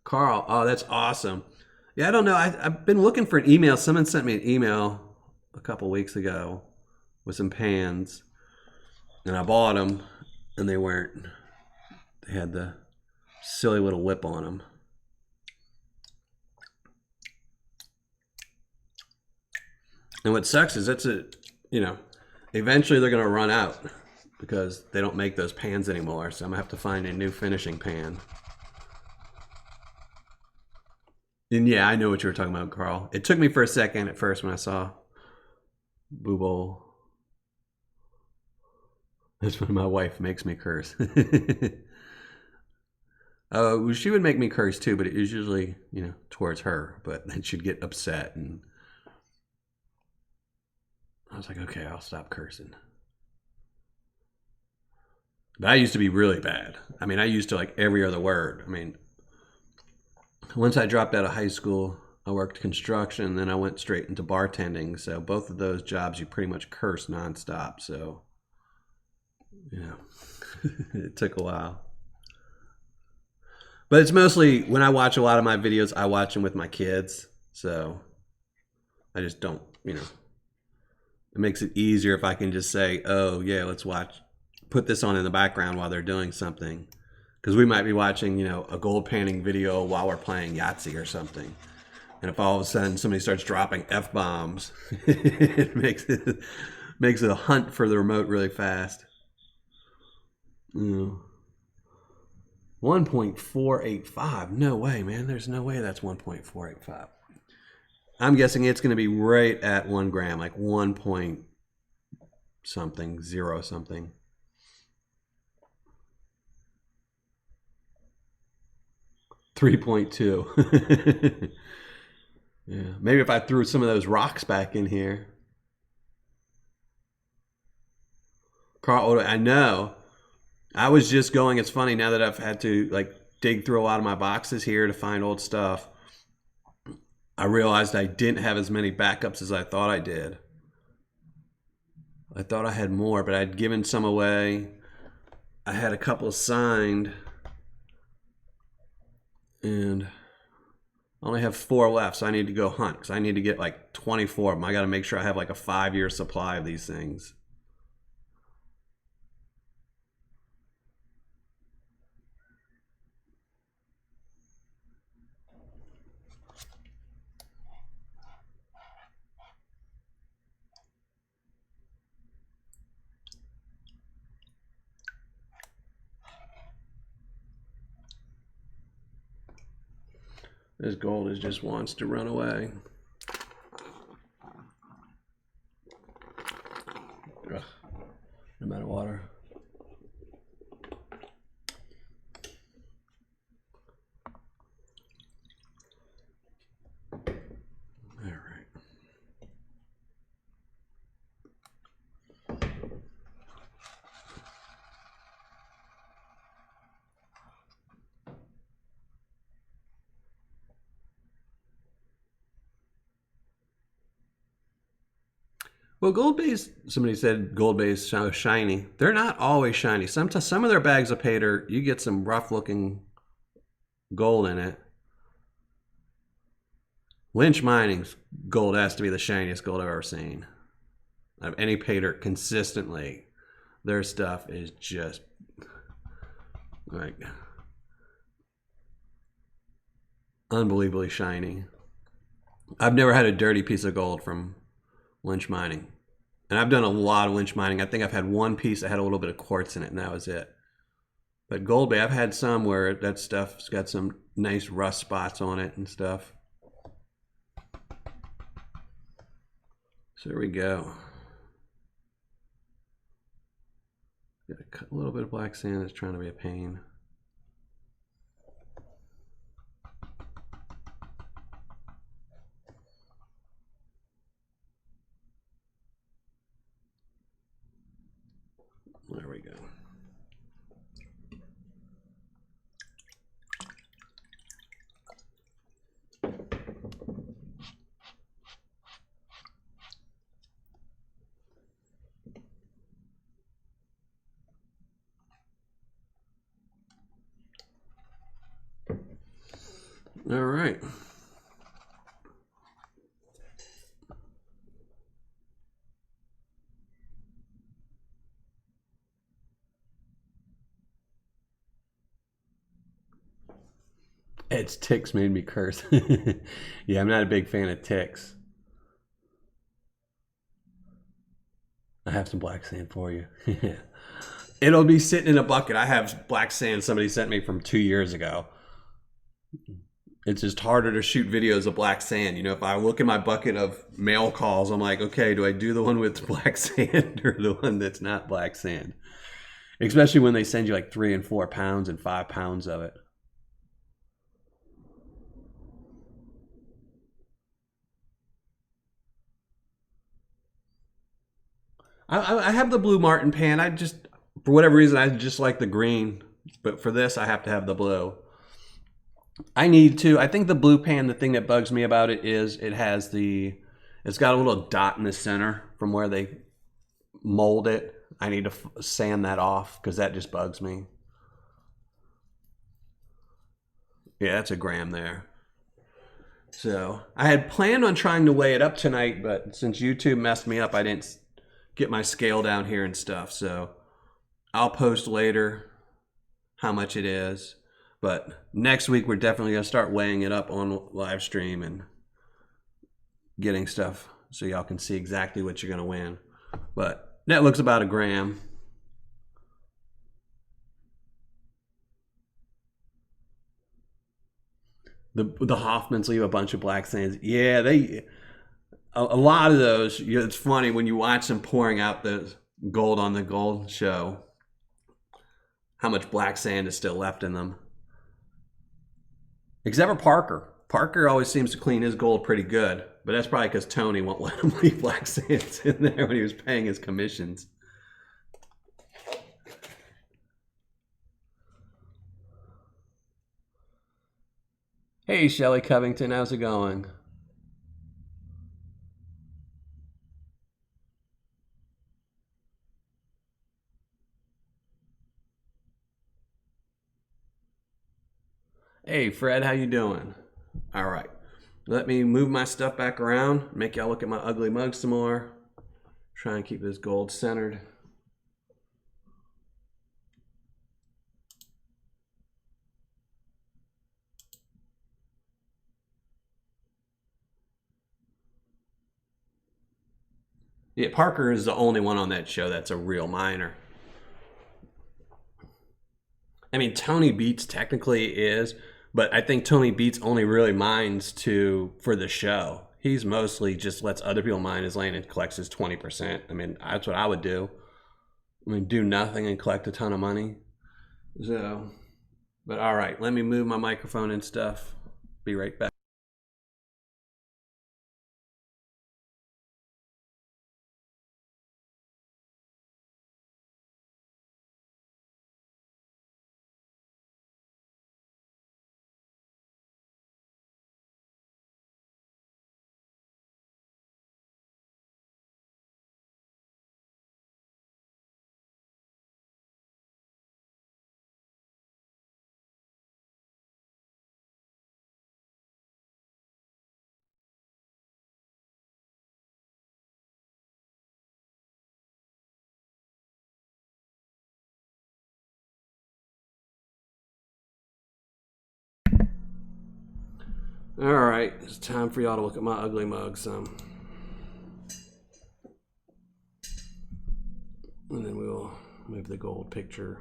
Carl, oh, that's awesome. Yeah, I don't know. I've been looking for an email. Someone sent me an email a couple weeks ago with some pans, and I bought them, and they weren't. They had the silly little lip on them. And what sucks is you know, eventually they're going to run out because they don't make those pans anymore. So I'm going to have to find a new finishing pan. And yeah, I know what you were talking about, Carl. It took me for a second at first when I saw Boo Bowl. That's when my wife makes me curse. She would make me curse too, but it was usually, you know, towards her. But then she'd get upset, and I was like, okay, I'll stop cursing. But I used to be really bad. I mean, I used to like every other word. I mean, once I dropped out of high school, I worked construction, then I went straight into bartending. So both of those jobs, you pretty much curse nonstop. So, you know, it took a while. But it's mostly when I watch a lot of my videos, I watch them with my kids. So I just don't, you know, it makes it easier if I can just say, oh, yeah, let's put this on in the background while they're doing something. Because we might be watching, you know, a gold painting video while we're playing Yahtzee or something. And if all of a sudden somebody starts dropping F-bombs, it makes it a hunt for the remote really fast. 1.485. No way, man. There's no way that's 1.485. I'm guessing it's going to be right at 1 gram, like 1 point something, 0 something. .2. Yeah, maybe if I threw some of those rocks back in here. Carl, I know. I was just going, it's funny now that I've had to like dig through a lot of my boxes here to find old stuff. I realized I didn't have as many backups as I thought I did. I thought I had more, but I'd given some away. I had a couple signed, and I only have 4 left, so I need to go hunt because I need to get like 24 of them. I got to make sure I have like a 5-year supply of these things. This gold just wants to run away. Ugh. No matter water. All right. Well, GoldBay's, somebody said GoldBay's so shiny. They're not always shiny. Sometimes some of their bags of pater, you get some rough looking gold in it. Lynch Mining's gold has to be the shiniest gold I've ever seen. Of any pater consistently, their stuff is just like unbelievably shiny. I've never had a dirty piece of gold from Lynch Mining. And I've done a lot of Lynch Mining. I think I've had one piece that had a little bit of quartz in it, and that was it. But GoldBay, I've had some where that stuff's got some nice rust spots on it and stuff. So there we go. Got a little bit of black sand that's trying to be a pain. All right. It's ticks made me curse. Yeah, I'm not a big fan of ticks. I have some black sand for you. It'll be sitting in a bucket. I have black sand somebody sent me from 2 years ago. It's just harder to shoot videos of black sand. You know, if I look in my bucket of mail calls, I'm like, okay, do I do the one with black sand or the one that's not black sand? Especially when they send you like 3 and 4 pounds and 5 pounds of it. I have the blue martin pan. I just, for whatever reason, I just like the green. But for this, I have to have the blue. I need to. I think the blue pan, the thing that bugs me about it is it has it's got a little dot in the center from where they mold it. I need to sand that off because that just bugs me. Yeah, that's a gram there. So I had planned on trying to weigh it up tonight, but since YouTube messed me up, I didn't get my scale down here and stuff. So I'll post later how much it is. But next week, we're definitely going to start weighing it up on live stream and getting stuff so y'all can see exactly what you're going to win. But that looks about a gram. The Hoffmans leave a bunch of black sands. Yeah, a lot of those, it's funny when you watch them pouring out the gold on the gold show, how much black sand is still left in them. Except for Parker. Parker always seems to clean his gold pretty good, but that's probably because Tony won't let him leave black sands in there when he was paying his commissions. Hey, Shelly Covington, how's it going? Hey, Fred, how you doing? All right. Let me move my stuff back around, make y'all look at my ugly mug some more. Try and keep this gold centered. Yeah, Parker is the only one on that show that's a real miner. I mean, Tony Beats technically is, but I think Tony Beats only really mines for the show. He's mostly just lets other people mine his land and collects his 20%. I mean, that's what I would do. I mean, do nothing and collect a ton of money. So, but all right, let me move my microphone and stuff. Be right back. All right, it's time for y'all to look at my ugly mug some. And then we'll move the gold picture.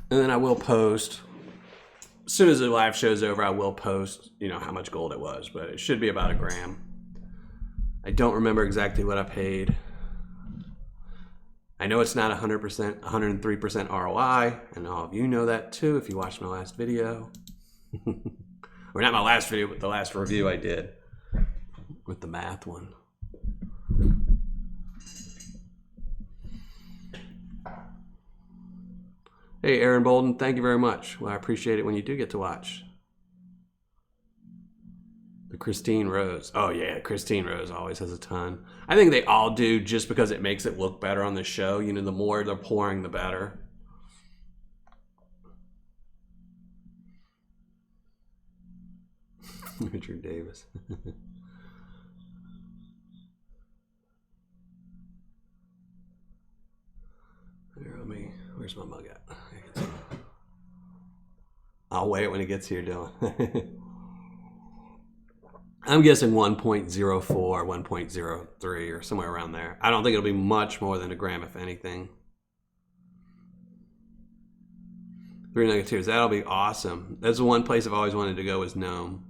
And then I will post, as soon as the live show's over, I will post, how much gold it was, but it should be about a gram. I don't remember exactly what I paid. I know it's not 100%, 103% ROI, and all of you know that too if you watched my last video. Or not my last video, but the last review I did with the math one. Hey, Aaron Bolden, thank you very much. Well, I appreciate it when you do get to watch. The Christine Rose. Oh yeah, Christine Rose always has a ton. I think they all do just because it makes it look better on the show. You know, the more they're pouring, the better. Richard Davis. Here, where's my mug at? I'll wait when it gets here, Dylan. I'm guessing 1.04, 1.03 or somewhere around there. I don't think it'll be much more than a gram, if anything. 3 negatives, that'll be awesome. That's the one place I've always wanted to go is Nome.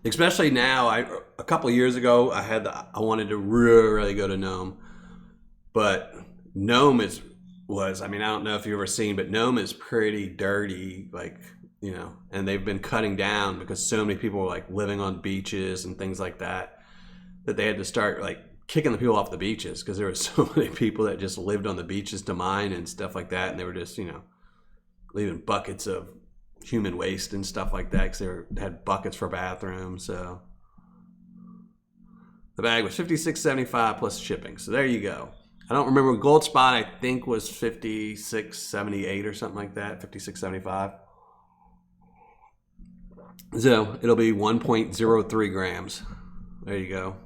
Especially now, a couple of years ago, I wanted to really go to Nome. But Nome I mean, I don't know if you've ever seen, but Nome is pretty dirty, like, you know, and they've been cutting down because so many people were like living on beaches and things like that they had to start like kicking the people off the beaches because there were so many people that just lived on the beaches to mine and stuff like that, and they were just, you know, leaving buckets of human waste and stuff like that because they had buckets for bathrooms. So the bag was $56.75 plus shipping. So there you go. I don't remember. Gold spot I think was $56.78 or something like that. $56.75. So it'll be 1.03 grams. There you go.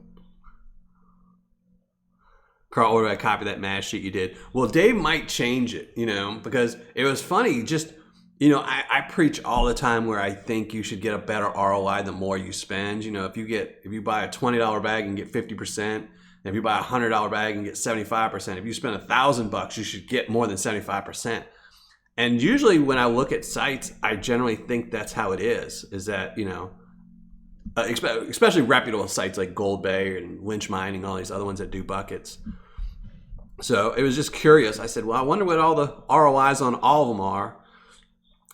Carl, ordered a copy of that math sheet you did. Well, Dave might change it, you know, because it was funny. Just, you know, I preach all the time where I think you should get a better ROI the more you spend. You know, if you buy a $20 bag and get 50%, and if you buy a $100 bag and get 75%, if you spend $1,000, you should get more than 75%. And usually when I look at sites, I generally think that's how it is that, you know, especially reputable sites like GoldBay and Lynch Mining, all these other ones that do buckets. So it was just curious. I said, well, I wonder what all the ROIs on all of them are.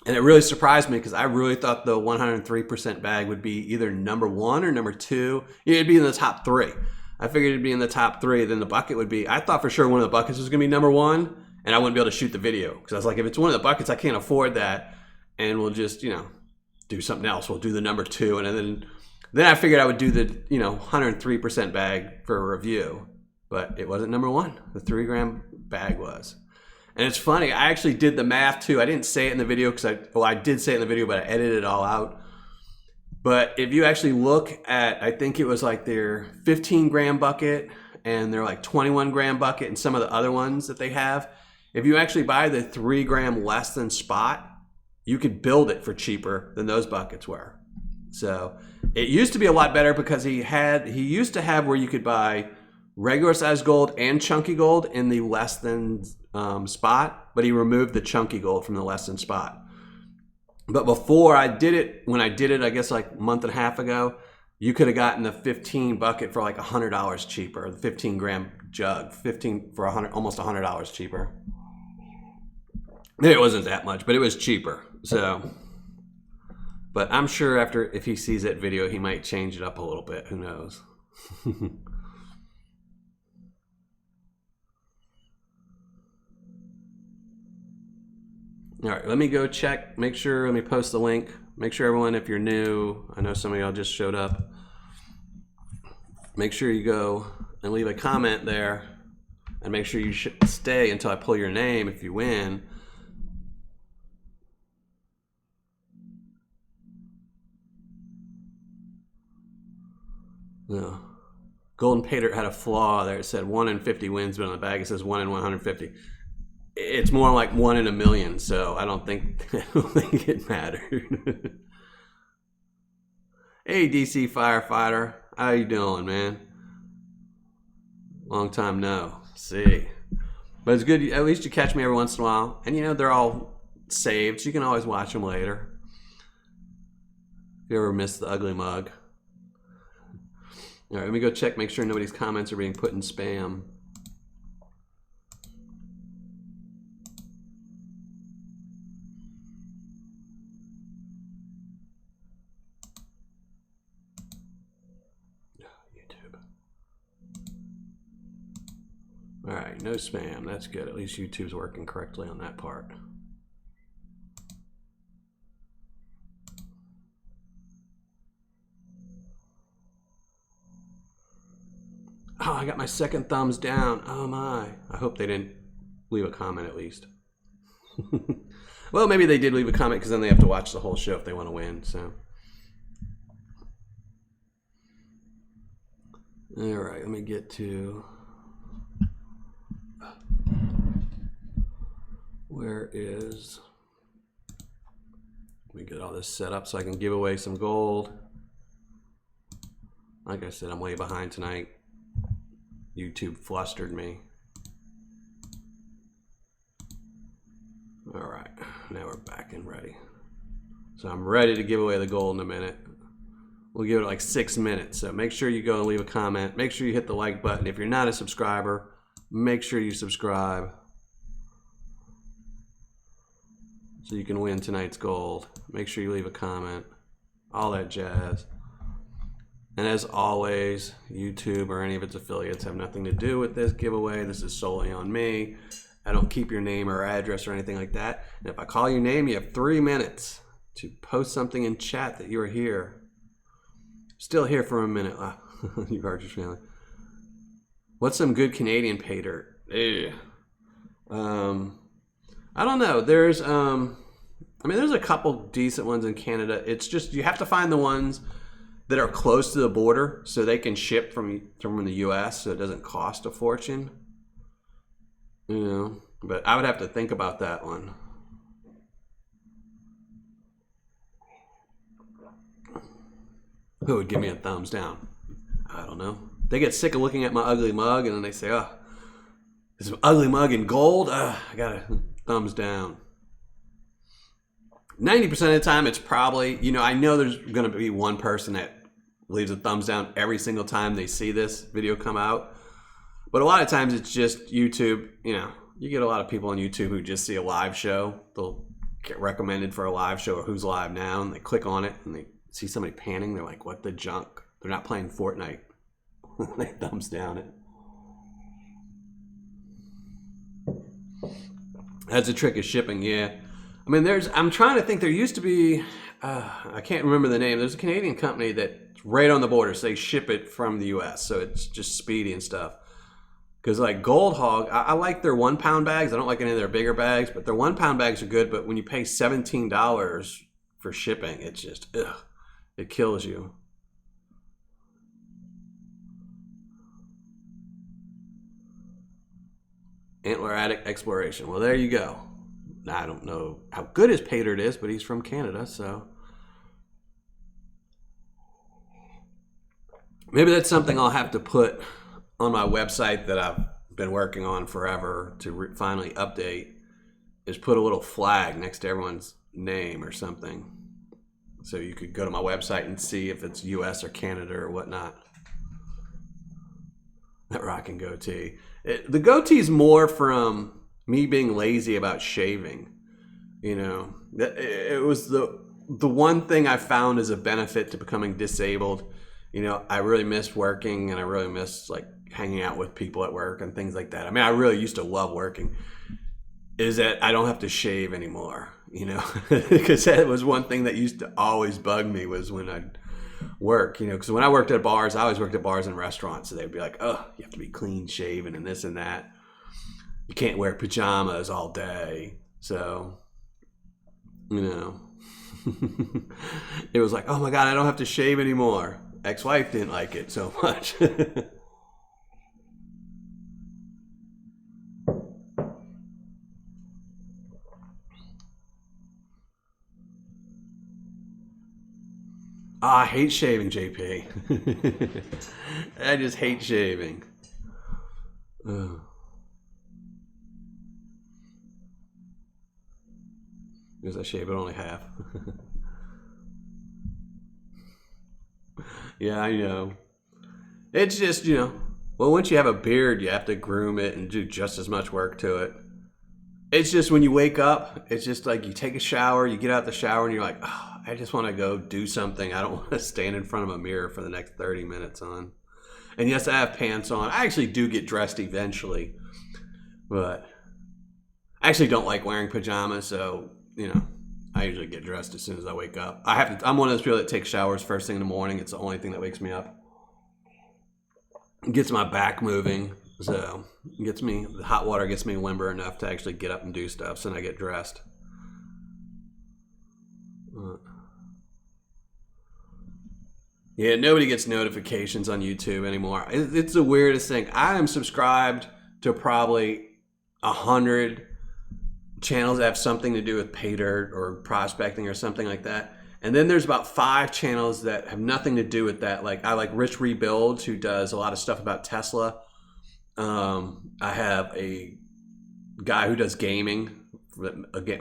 And it really surprised me because I really thought the 103% bag would be either number 1 or number 2. It'd be in the top 3. I figured it'd be in the top 3. Then the bucket would be, I thought for sure one of the buckets was going to be number 1. And I wouldn't be able to shoot the video because I was like, if it's one of the buckets, I can't afford that. And we'll just, you know, do something else. We'll do the number 2. And then I figured I would do the, you know, 103% bag for a review. But it wasn't number 1. The 3 gram bag was. And it's funny. I actually did the math too. I didn't say it in the video because I did say it in the video, but I edited it all out. But if you actually look at, I think it was like their 15 gram bucket and their like 21 gram bucket and some of the other ones that they have. If you actually buy the 3 gram less than spot, you could build it for cheaper than those buckets were. So it used to be a lot better because he used to have where you could buy regular size gold and chunky gold in the less than spot, but he removed the chunky gold from the less than spot. But before I did it, when I did it, I guess like a month and a half ago, you could have gotten the 15 bucket for like $100 cheaper, the 15 gram jug, 15 for almost $100 cheaper. It wasn't that much, but it was cheaper. So, but I'm sure if he sees that video, he might change it up a little bit. Who knows? All right, let me go check, make sure, let me post the link. Make sure everyone, if you're new, I know some of y'all just showed up. Make sure you go and leave a comment there and make sure you stay until I pull your name if you win. No. Golden Pater had a flaw there. It said 1 in 50 wins, but on the bag it says 1 in 150. It's more like 1 in a million, so I don't think it mattered. Hey, DC firefighter, how you doing, man? Long time no see, but it's good. At least you catch me every once in a while, and you know they're all saved, so you can always watch them later. If you ever missed the ugly mug. All right, let me go check, make sure nobody's comments are being put in spam. YouTube. All right, no spam. That's good. At least YouTube's working correctly on that part. Oh, I got my second thumbs down. Oh my. I hope they didn't leave a comment at least. Well, maybe they did leave a comment because then they have to watch the whole show if they want to win. So, all right, let me get to where is. Let me get all this set up so I can give away some gold. Like I said, I'm way behind tonight. YouTube flustered me. All right, now we're back and ready. So I'm ready to give away the gold in a minute. We'll give it like 6 minutes. So make sure you go and leave a comment. Make sure you hit the like button. If you're not a subscriber, make sure you subscribe so you can win tonight's gold. Make sure you leave a comment. All that jazz. And as always, YouTube or any of its affiliates have nothing to do with this giveaway. This is solely on me. I don't keep your name or address or anything like that. And if I call your name, you have 3 minutes to post something in chat that you are here. Still here for a minute. You Archer's family. What's some good Canadian pay dirt? I don't know. There's there's a couple decent ones in Canada. It's just you have to find the ones that are close to the border so they can ship from the US so it doesn't cost a fortune. You know, but I would have to think about that one. Who would give me a thumbs down? I don't know. They get sick of looking at my ugly mug and then they say, oh, this ugly mug in gold? I got a thumbs down. 90% of the time it's probably, I know there's going to be one person that leaves a thumbs down every single time they see this video come out. But a lot of times it's just YouTube, you get a lot of people on YouTube who just see a live show. They'll get recommended for a live show or who's live now, and they click on it and they see somebody panning. They're like, what the junk? They're not playing Fortnite. They thumbs down it. That's a trick of shipping, yeah. I'm trying to think, there used to be, I can't remember the name. There's a Canadian company that's right on the border, so they ship it from the US, so it's just speedy and stuff. Because like Gold Hog, I like their 1 pound bags. I don't like any of their bigger bags, but their 1 pound bags are good. But when you pay $17 for shipping, it's just, it kills you. Antler Attic Exploration. Well, there you go. I don't know how good his pay dirt is, but he's from Canada, so maybe that's something I'll have to put on my website that I've been working on forever to finally update, is put a little flag next to everyone's name or something. So you could go to my website and see if it's US or Canada or whatnot. That rockin' goatee. The goatee's more from me being lazy about shaving. It was the one thing I found as a benefit to becoming disabled. I really missed working and I really missed like hanging out with people at work and things like that. I really used to love working. Is that I don't have to shave anymore, because that was one thing that used to always bug me was when I'd work, because when I worked at bars, I always worked at bars and restaurants. So they'd be like, oh, you have to be clean shaven and this and that. You can't wear pajamas all day. So, it was like, oh my God, I don't have to shave anymore. Ex-wife didn't like it so much. I hate shaving, JP. I just hate shaving. Because I shave it only half. Yeah, I know. It's just, well, once you have a beard, you have to groom it and do just as much work to it. It's just when you wake up, it's just like you take a shower, you get out the shower, and you're like, oh, I just want to go do something. I don't want to stand in front of a mirror for the next 30 minutes on. And yes, I have pants on. I actually do get dressed eventually, but I actually don't like wearing pajamas, so, I usually get dressed as soon as I wake up. I'm one of those people that takes showers first thing in the morning. It's the only thing that wakes me up. gets my back moving. So gets me, the hot water gets me limber enough to actually get up and do stuff. So then I get dressed. Yeah, nobody gets notifications on YouTube anymore. It's the weirdest thing. I am subscribed to probably 100 channels that have something to do with pay dirt or prospecting or something like that. And then there's about 5 channels that have nothing to do with that. Like I like Rich Rebuilds, who does a lot of stuff about Tesla. I have a guy who does gaming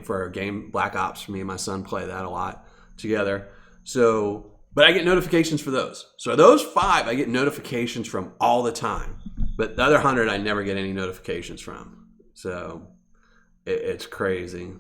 for a game, Black Ops. For me and my son play that a lot together. So, but I get notifications for those. So those 5 I get notifications from all the time. But the other 100 I never get any notifications from. So it's crazy.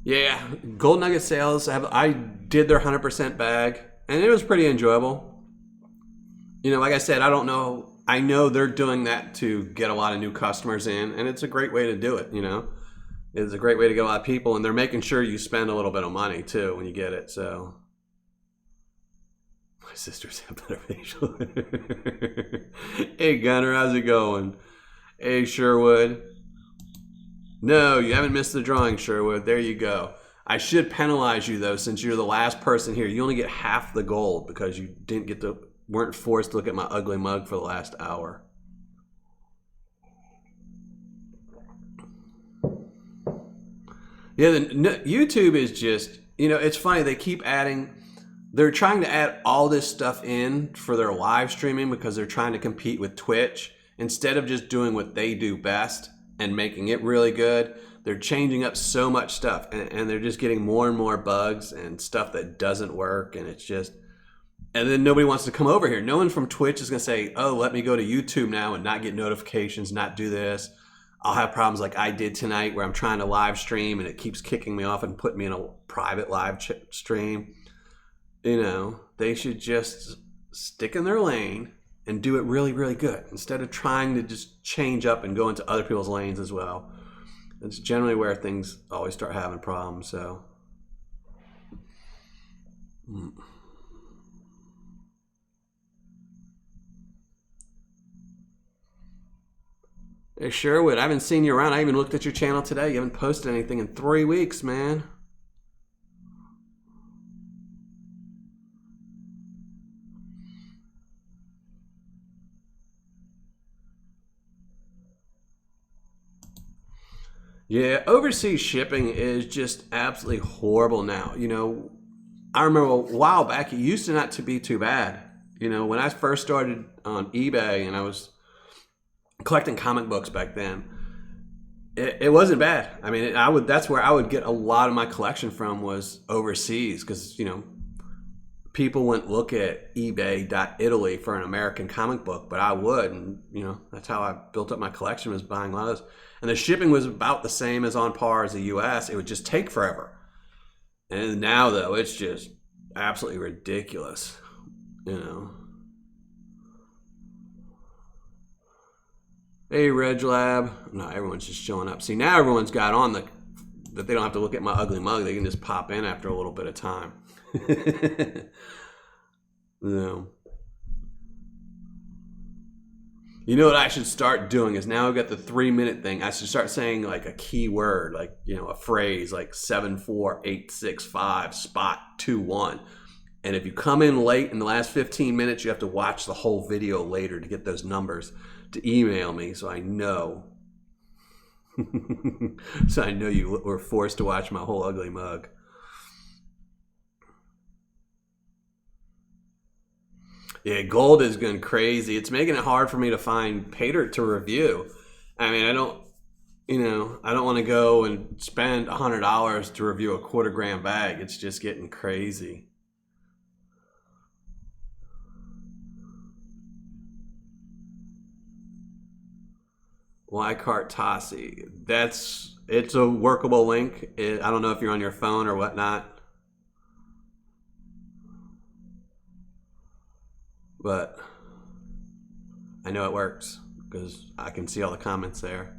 Yeah, Gold Nugget sales. I did their 100% bag, and it was pretty enjoyable. You know, like I said, I don't know. I know they're doing that to get a lot of new customers in, and it's a great way to do it. You know, it's a great way to get a lot of people, and they're making sure you spend a little bit of money too when you get it. So my sisters have better facial. Hey Gunner, how's it going? Hey Sherwood. No, you haven't missed the drawing, Sherwood. There you go. I should penalize you though, since you're the last person here. You only get half the gold because you didn't get to, weren't forced to look at my ugly mug for the last hour. Yeah, YouTube is just, you know, it's funny. They keep adding, they're trying to add all this stuff in for their live streaming because they're trying to compete with Twitch instead of just doing what they do best and making it really good. They're changing up so much stuff, and they're just getting more and more bugs and stuff that doesn't work, and it's just, and then nobody wants to come over here. No one from Twitch is going to say, oh, let me go to YouTube now and not get notifications, not do this. I'll have problems like I did tonight where I'm trying to live stream and it keeps kicking me off and putting me in a private live stream. You know, they should just stick in their lane and do it really, really good instead of trying to just change up and go into other people's lanes as well. It's generally where things always start having problems. So, hey Sherwood, I haven't seen you around. I even looked at your channel today. You haven't posted anything in 3 weeks, man. Yeah, overseas shipping is just absolutely horrible now. You know, I remember a while back it used to not to be too bad. You know, when I first started on eBay and I was collecting comic books back then, it wasn't bad. I mean, that's where I would get a lot of my collection from was overseas because, you know, people wouldn't look at eBay.Italy for an American comic book, but I would, and you know that's how I built up my collection, was buying a lot of those. And the shipping was about the same as on par as the U.S. It would just take forever. And now though, it's just absolutely ridiculous. You know. Hey, Reg Lab. No, everyone's just showing up. See, now everyone's got on that they don't have to look at my ugly mug. They can just pop in after a little bit of time. No. You know what I should start doing is now I've got the 3-minute thing. I should start saying like a key word, like, you know, a phrase like 74865 spot 21. And if you come in late in the last 15 minutes, you have to watch the whole video later to get those numbers to email me so I know. So I know you were forced to watch my whole ugly mug. Yeah, gold is going crazy. It's making it hard for me to find pay dirt to review. I mean, I don't, you know, I don't want to go and spend $100 to review a 1/4 gram bag. It's just getting crazy. Wycart Tossi. It's a workable link. I don't know if you're on your phone or whatnot, but I know it works. because I can see all the comments there.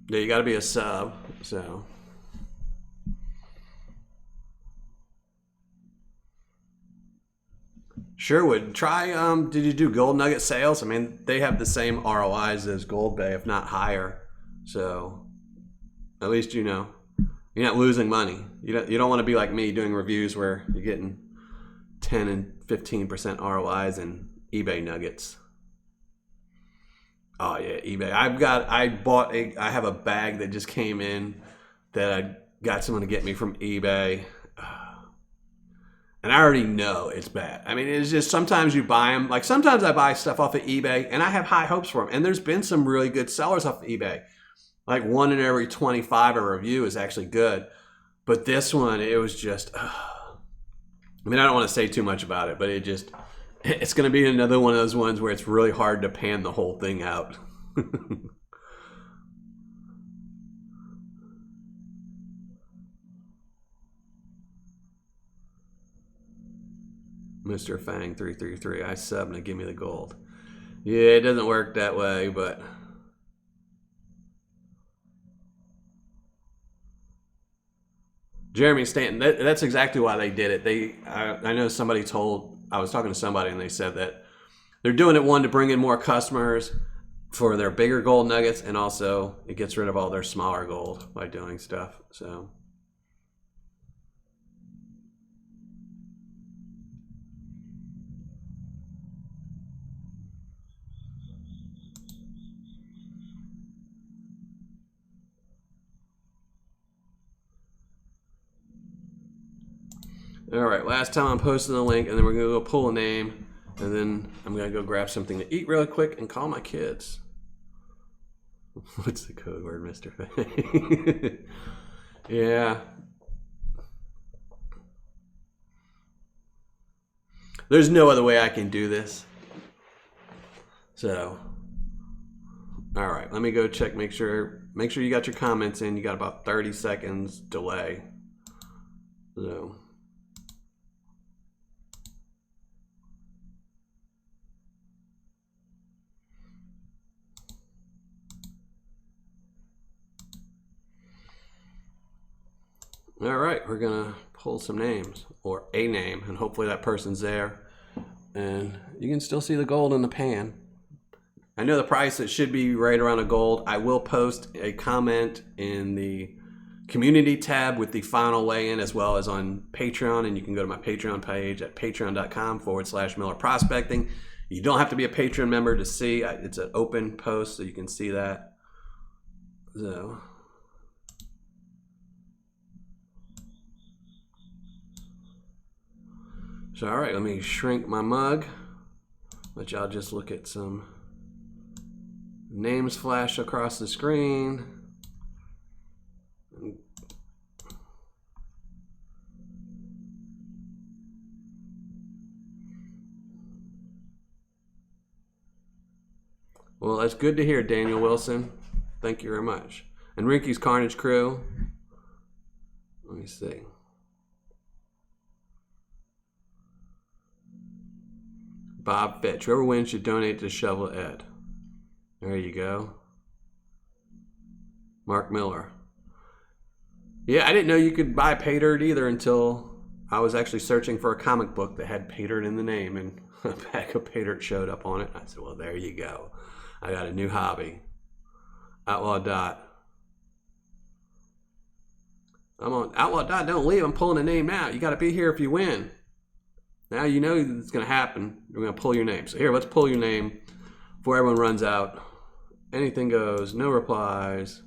Yeah, you got to be a sub, so. Sherwood, try, did you do Gold Nugget sales? I mean, they have the same ROIs as GoldBay, if not higher. So, at least you know. You're not losing money. You don't want to be like me doing reviews where you're getting 10 and 15% ROIs in eBay nuggets. Oh yeah, eBay. I have a bag that just came in that I got someone to get me from eBay. And I already know it's bad. I mean, it's just sometimes you buy them. Like sometimes I buy stuff off of eBay and I have high hopes for them. And there's been some really good sellers off of eBay. Like 1 in every 25 a review is actually good. But this one, it was just, I mean, I don't want to say too much about it, but it's going to be another one of those ones where it's really hard to pan the whole thing out. Mr. Fang 333, I sub and give me the gold. Yeah, it doesn't work that way, but Jeremy Stanton, that's exactly why they did it. I know I was talking to somebody and they said that they're doing it, one, to bring in more customers for their bigger gold nuggets, and also it gets rid of all their smaller gold by doing stuff. So. All right, last time I'm posting the link, and then we're gonna go pull a name, and then I'm gonna go grab something to eat really quick and call my kids. What's the code word, Mr. Fang? Yeah. There's no other way I can do this. So, all right, let me go check, make sure you got your comments in. You got about 30 seconds delay. So. All right, we're gonna pull some names, or a name, and hopefully that person's there. And you can still see the gold in the pan. I know the price, it should be right around a gold. I will post a comment in the community tab with the final weigh-in, as well as on Patreon, and you can go to my Patreon page at patreon.com/Miller Prospecting. You don't have to be a Patreon member to see. It's an open post, so you can see that. So. So, all right, let me shrink my mug. Let y'all just look at some names flash across the screen. Well, that's good to hear, Daniel Wilson. Thank you very much. And Rinky's Carnage Crew. Let me see. Bob Fitch. Whoever wins should donate to Shovel Ed. There you go. Mark Miller. Yeah, I didn't know you could buy pay dirt either until I was actually searching for a comic book that had pay dirt in the name, and a pack of pay dirt showed up on it. I said, well, there you go. I got a new hobby. Outlaw Dot. I'm on Outlaw Dot. Don't leave. I'm pulling a name now. You got to be here if you win. Now you know it's going to happen. We're going to pull your name. So here, let's pull your name before everyone runs out. Anything goes. No replies.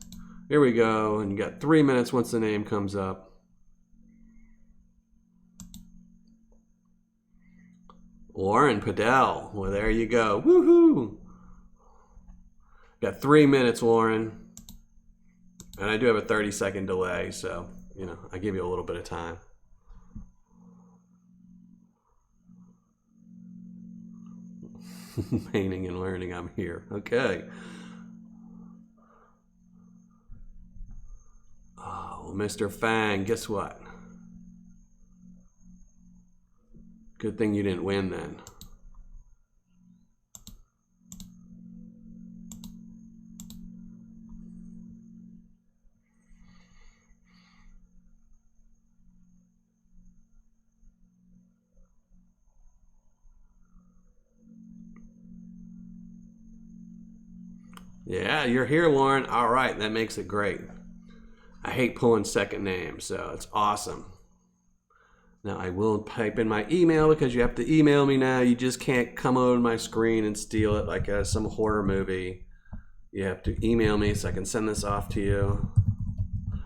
Here we go. And you got 3 minutes once the name comes up. Lauren Padell. Well, there you go. Woohoo! Got 3 minutes, Lauren. And I do have a 30-second delay, so, you know, I give you a little bit of time. Painting and learning, I'm here. Okay. Oh, Oh, Mr. Fang, guess what? Good thing you didn't win then. Yeah, you're here, Lauren. All right, that makes it great. I hate pulling second names, so it's awesome. Now I will type in my email because you have to email me now. You just can't come over to my screen and steal it like some horror movie. You have to email me so I can send this off to you.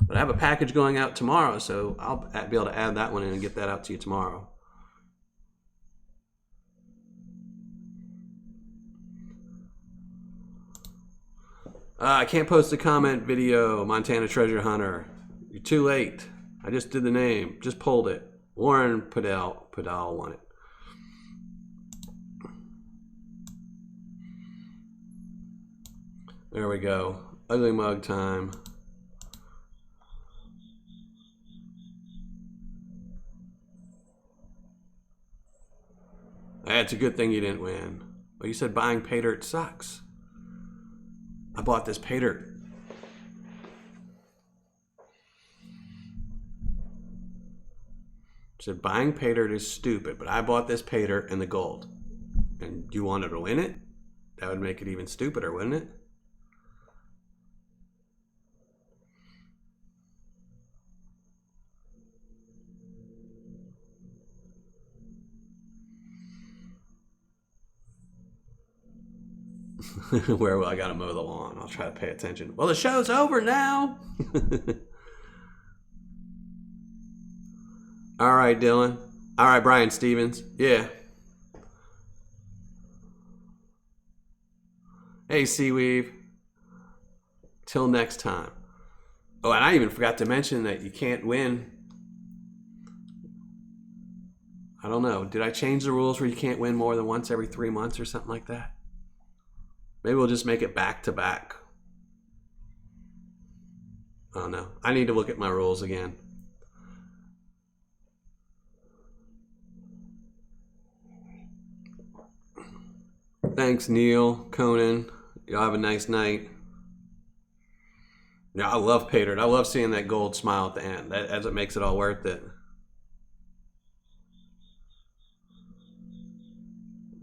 But I have a package going out tomorrow, so I'll be able to add that one in and get that out to you tomorrow. I can't post a comment video, Montana Treasure Hunter. You're too late. I just did the name. Just pulled it. Warren Padal won it. There we go. Ugly mug time. That's a good thing you didn't win. Well, you said buying pay dirt sucks. I bought this pay dirt. Said buying pay dirt is stupid, but I bought this pay dirt and the gold. And you wanted to win it? That would make it even stupider, wouldn't it? Where will I gotta mow the lawn? I'll try to pay attention. Well, the show's over now. All right, Dylan. All right, Brian Stevens. Yeah. Hey, Seaweave. Till next time. Oh, and I even forgot to mention that you can't win. I don't know. Did I change the rules where you can't win more than once every 3 months or something like that? Maybe we'll just make it back to back. Oh no, I need to look at my rules again. Thanks, Neil, Conan. Y'all have a nice night. Yeah, I love pay dirt. I love seeing that gold smile at the end. As it makes it all worth it.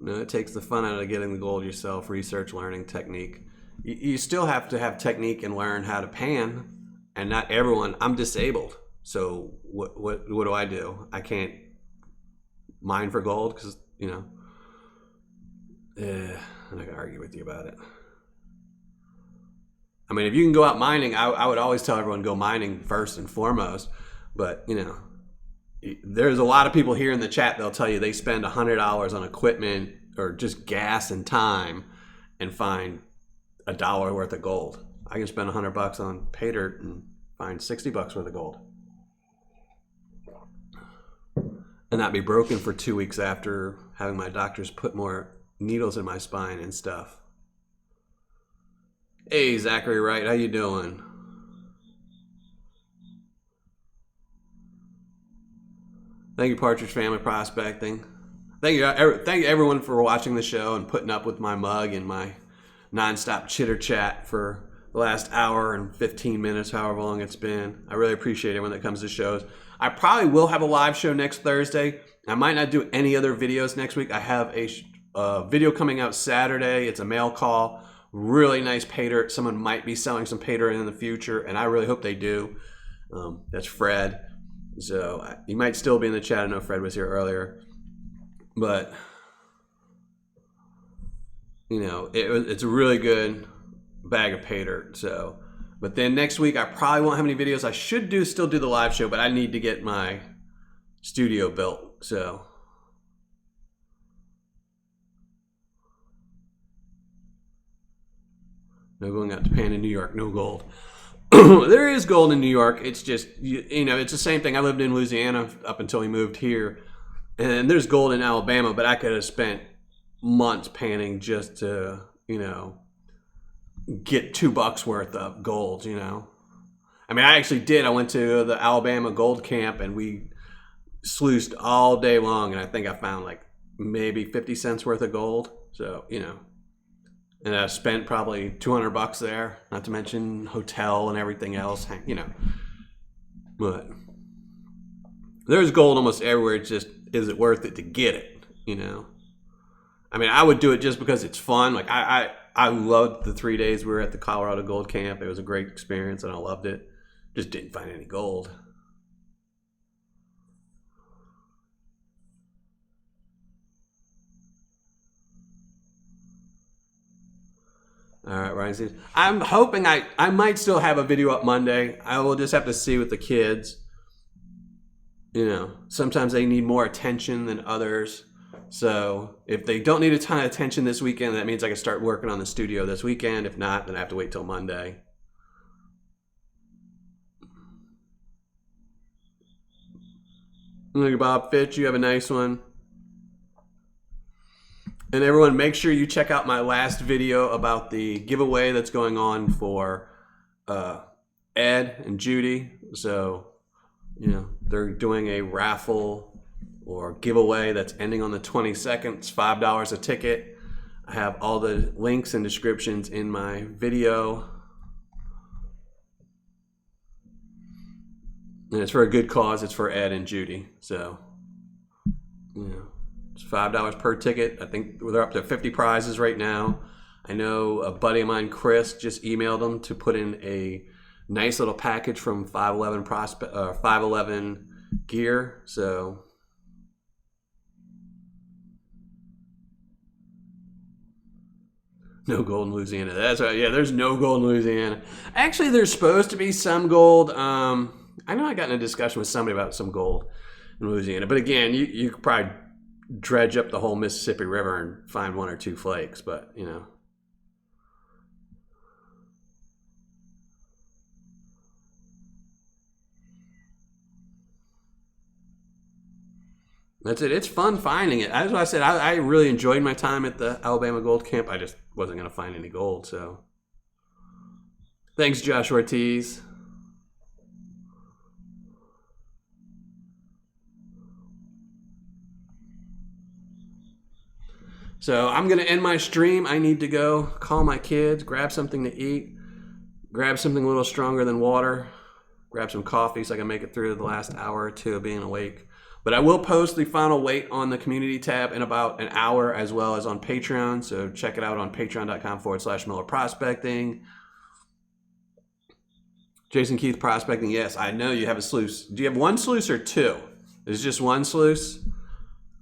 No, it takes the fun out of getting the gold yourself. Research, learning, technique. You still have to have technique and learn how to pan. And not everyone. I'm disabled, so what do I do? I can't mine for gold because you know. I'm not gonna argue with you about it. I mean, if you can go out mining, I would always tell everyone go mining first and foremost. But you know, there's a lot of people here in the chat. They'll tell you they spend $100 on equipment or just gas and time, and find $1 worth of gold. I can spend $100 on pay dirt and find $60 worth of gold, and not be broken for 2 weeks after having my doctors put more needles in my spine and stuff. Hey, Zachary Wright, how you doing? Thank you, Partridge Family Prospecting. Thank you everyone for watching the show and putting up with my mug and my nonstop chitter chat for the last hour and 15 minutes, however long it's been. I really appreciate everyone that comes to shows. I probably will have a live show next Thursday. I might not do any other videos next week. I have a video coming out Saturday. It's a mail call. Really nice pay dirt. Someone might be selling some pay dirt in the future, and I really hope they do. That's Fred. So he might still be in the chat. I know Fred was here earlier. But, you know, it's a really good bag of pay dirt. So, but then next week I probably won't have any videos. I should still do the live show, but I need to get my studio built. So, no going out to pan in New York, no gold. There is gold in New York. It's just, you know, it's the same thing. I lived in Louisiana up until we moved here. And there's gold in Alabama, but I could have spent months panning just to, you know, get $2 worth of gold, you know. I mean, I actually did. I went to the Alabama Gold Camp and we sluiced all day long, and I think I found like maybe 50 cents worth of gold. So, you know, and I spent probably $200 there, not to mention hotel and everything else, you know. But there's gold almost everywhere. It's just, is it worth it to get it, you know? I mean, I would do it just because it's fun. Like I loved the 3 days we were at the Colorado Gold Camp. It was a great experience and I loved it. Just didn't find any gold. All right, Ryan says, I'm hoping I might still have a video up Monday. I will just have to see with the kids. You know, sometimes they need more attention than others. So if they don't need a ton of attention this weekend, that means I can start working on the studio this weekend. If not, then I have to wait till Monday. Look at Bob Fitch, you have a nice one. And everyone, make sure you check out my last video about the giveaway that's going on for Ed and Judy. So, you know, they're doing a raffle or giveaway that's ending on the 22nd. It's $5 a ticket. I have all the links and descriptions in my video. And it's for a good cause. It's for Ed and Judy. So, you know, it's $5 per ticket. I think they're up to 50 prizes right now. I know a buddy of mine, Chris, just emailed them to put in a nice little package from 511 Gear. So no gold in Louisiana. That's right. Yeah, there's no gold in Louisiana. Actually, there's supposed to be some gold. I know I got in a discussion with somebody about some gold in Louisiana, but again, you could probably dredge up the whole Mississippi River and find one or two flakes, but you know. That's it. It's fun finding it. That's what I said. I really enjoyed my time at the Alabama Gold Camp. I just wasn't going to find any gold, so. Thanks, Josh Ortiz. So I'm going to end my stream. I need to go call my kids, grab something to eat, grab something a little stronger than water, grab some coffee so I can make it through the last hour or two of being awake. But I will post the final weight on the community tab in about an hour, as well as on Patreon. So check it out on patreon.com/Miller Prospecting. Jason Keith Prospecting. Yes, I know you have a sluice. Do you have one sluice or two? Is it just one sluice?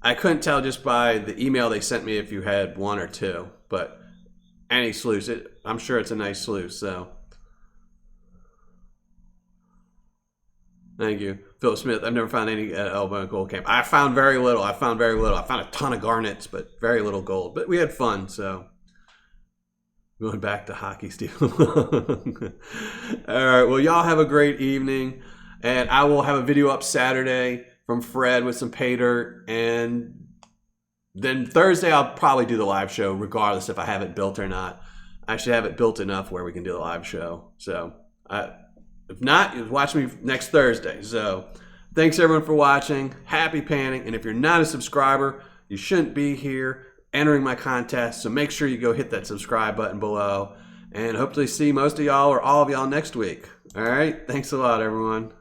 I couldn't tell just by the email they sent me if you had one or two, but any sluice, I'm sure it's a nice sluice. So, thank you, Phil Smith. I've never found any at Alabama Gold Camp. I found very little. I found a ton of garnets, but very little gold. But we had fun. So, going back to hockey, Steve. All right. Well, y'all have a great evening, and I will have a video up Saturday from Fred with some pay dirt, and then Thursday I'll probably do the live show regardless if I have it built or not. I should have it built enough where we can do the live show. So if not, you watch me next Thursday. So thanks everyone for watching. Happy panning. And if you're not a subscriber, you shouldn't be here entering my contest. So make sure you go hit that subscribe button below, and hopefully see most of y'all or all of y'all next week. All right. Thanks a lot, everyone.